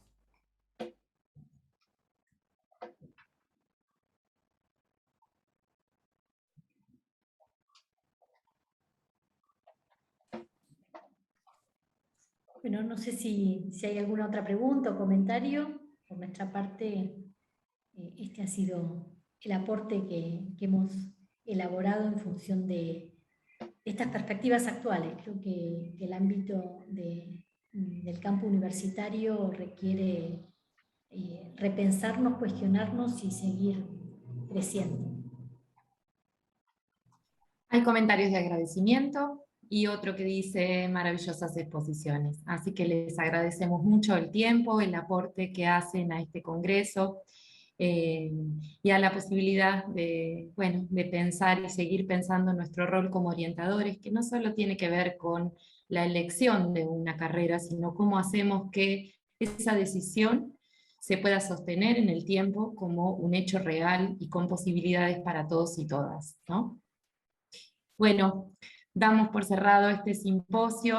Bueno, no sé si hay alguna otra pregunta o comentario. Por nuestra parte, este ha sido el aporte que hemos elaborado en función de estas perspectivas actuales. Creo que el ámbito del campo universitario requiere repensarnos, cuestionarnos y seguir creciendo. Hay comentarios de agradecimiento y otro que dice maravillosas exposiciones. Así que les agradecemos mucho el tiempo, el aporte que hacen a este congreso y a la posibilidad de pensar y seguir pensando en nuestro rol como orientadores, que no solo tiene que ver con la elección de una carrera, sino cómo hacemos que esa decisión se pueda sostener en el tiempo como un hecho real y con posibilidades para todos y todas, ¿no? Bueno, damos por cerrado este simposio.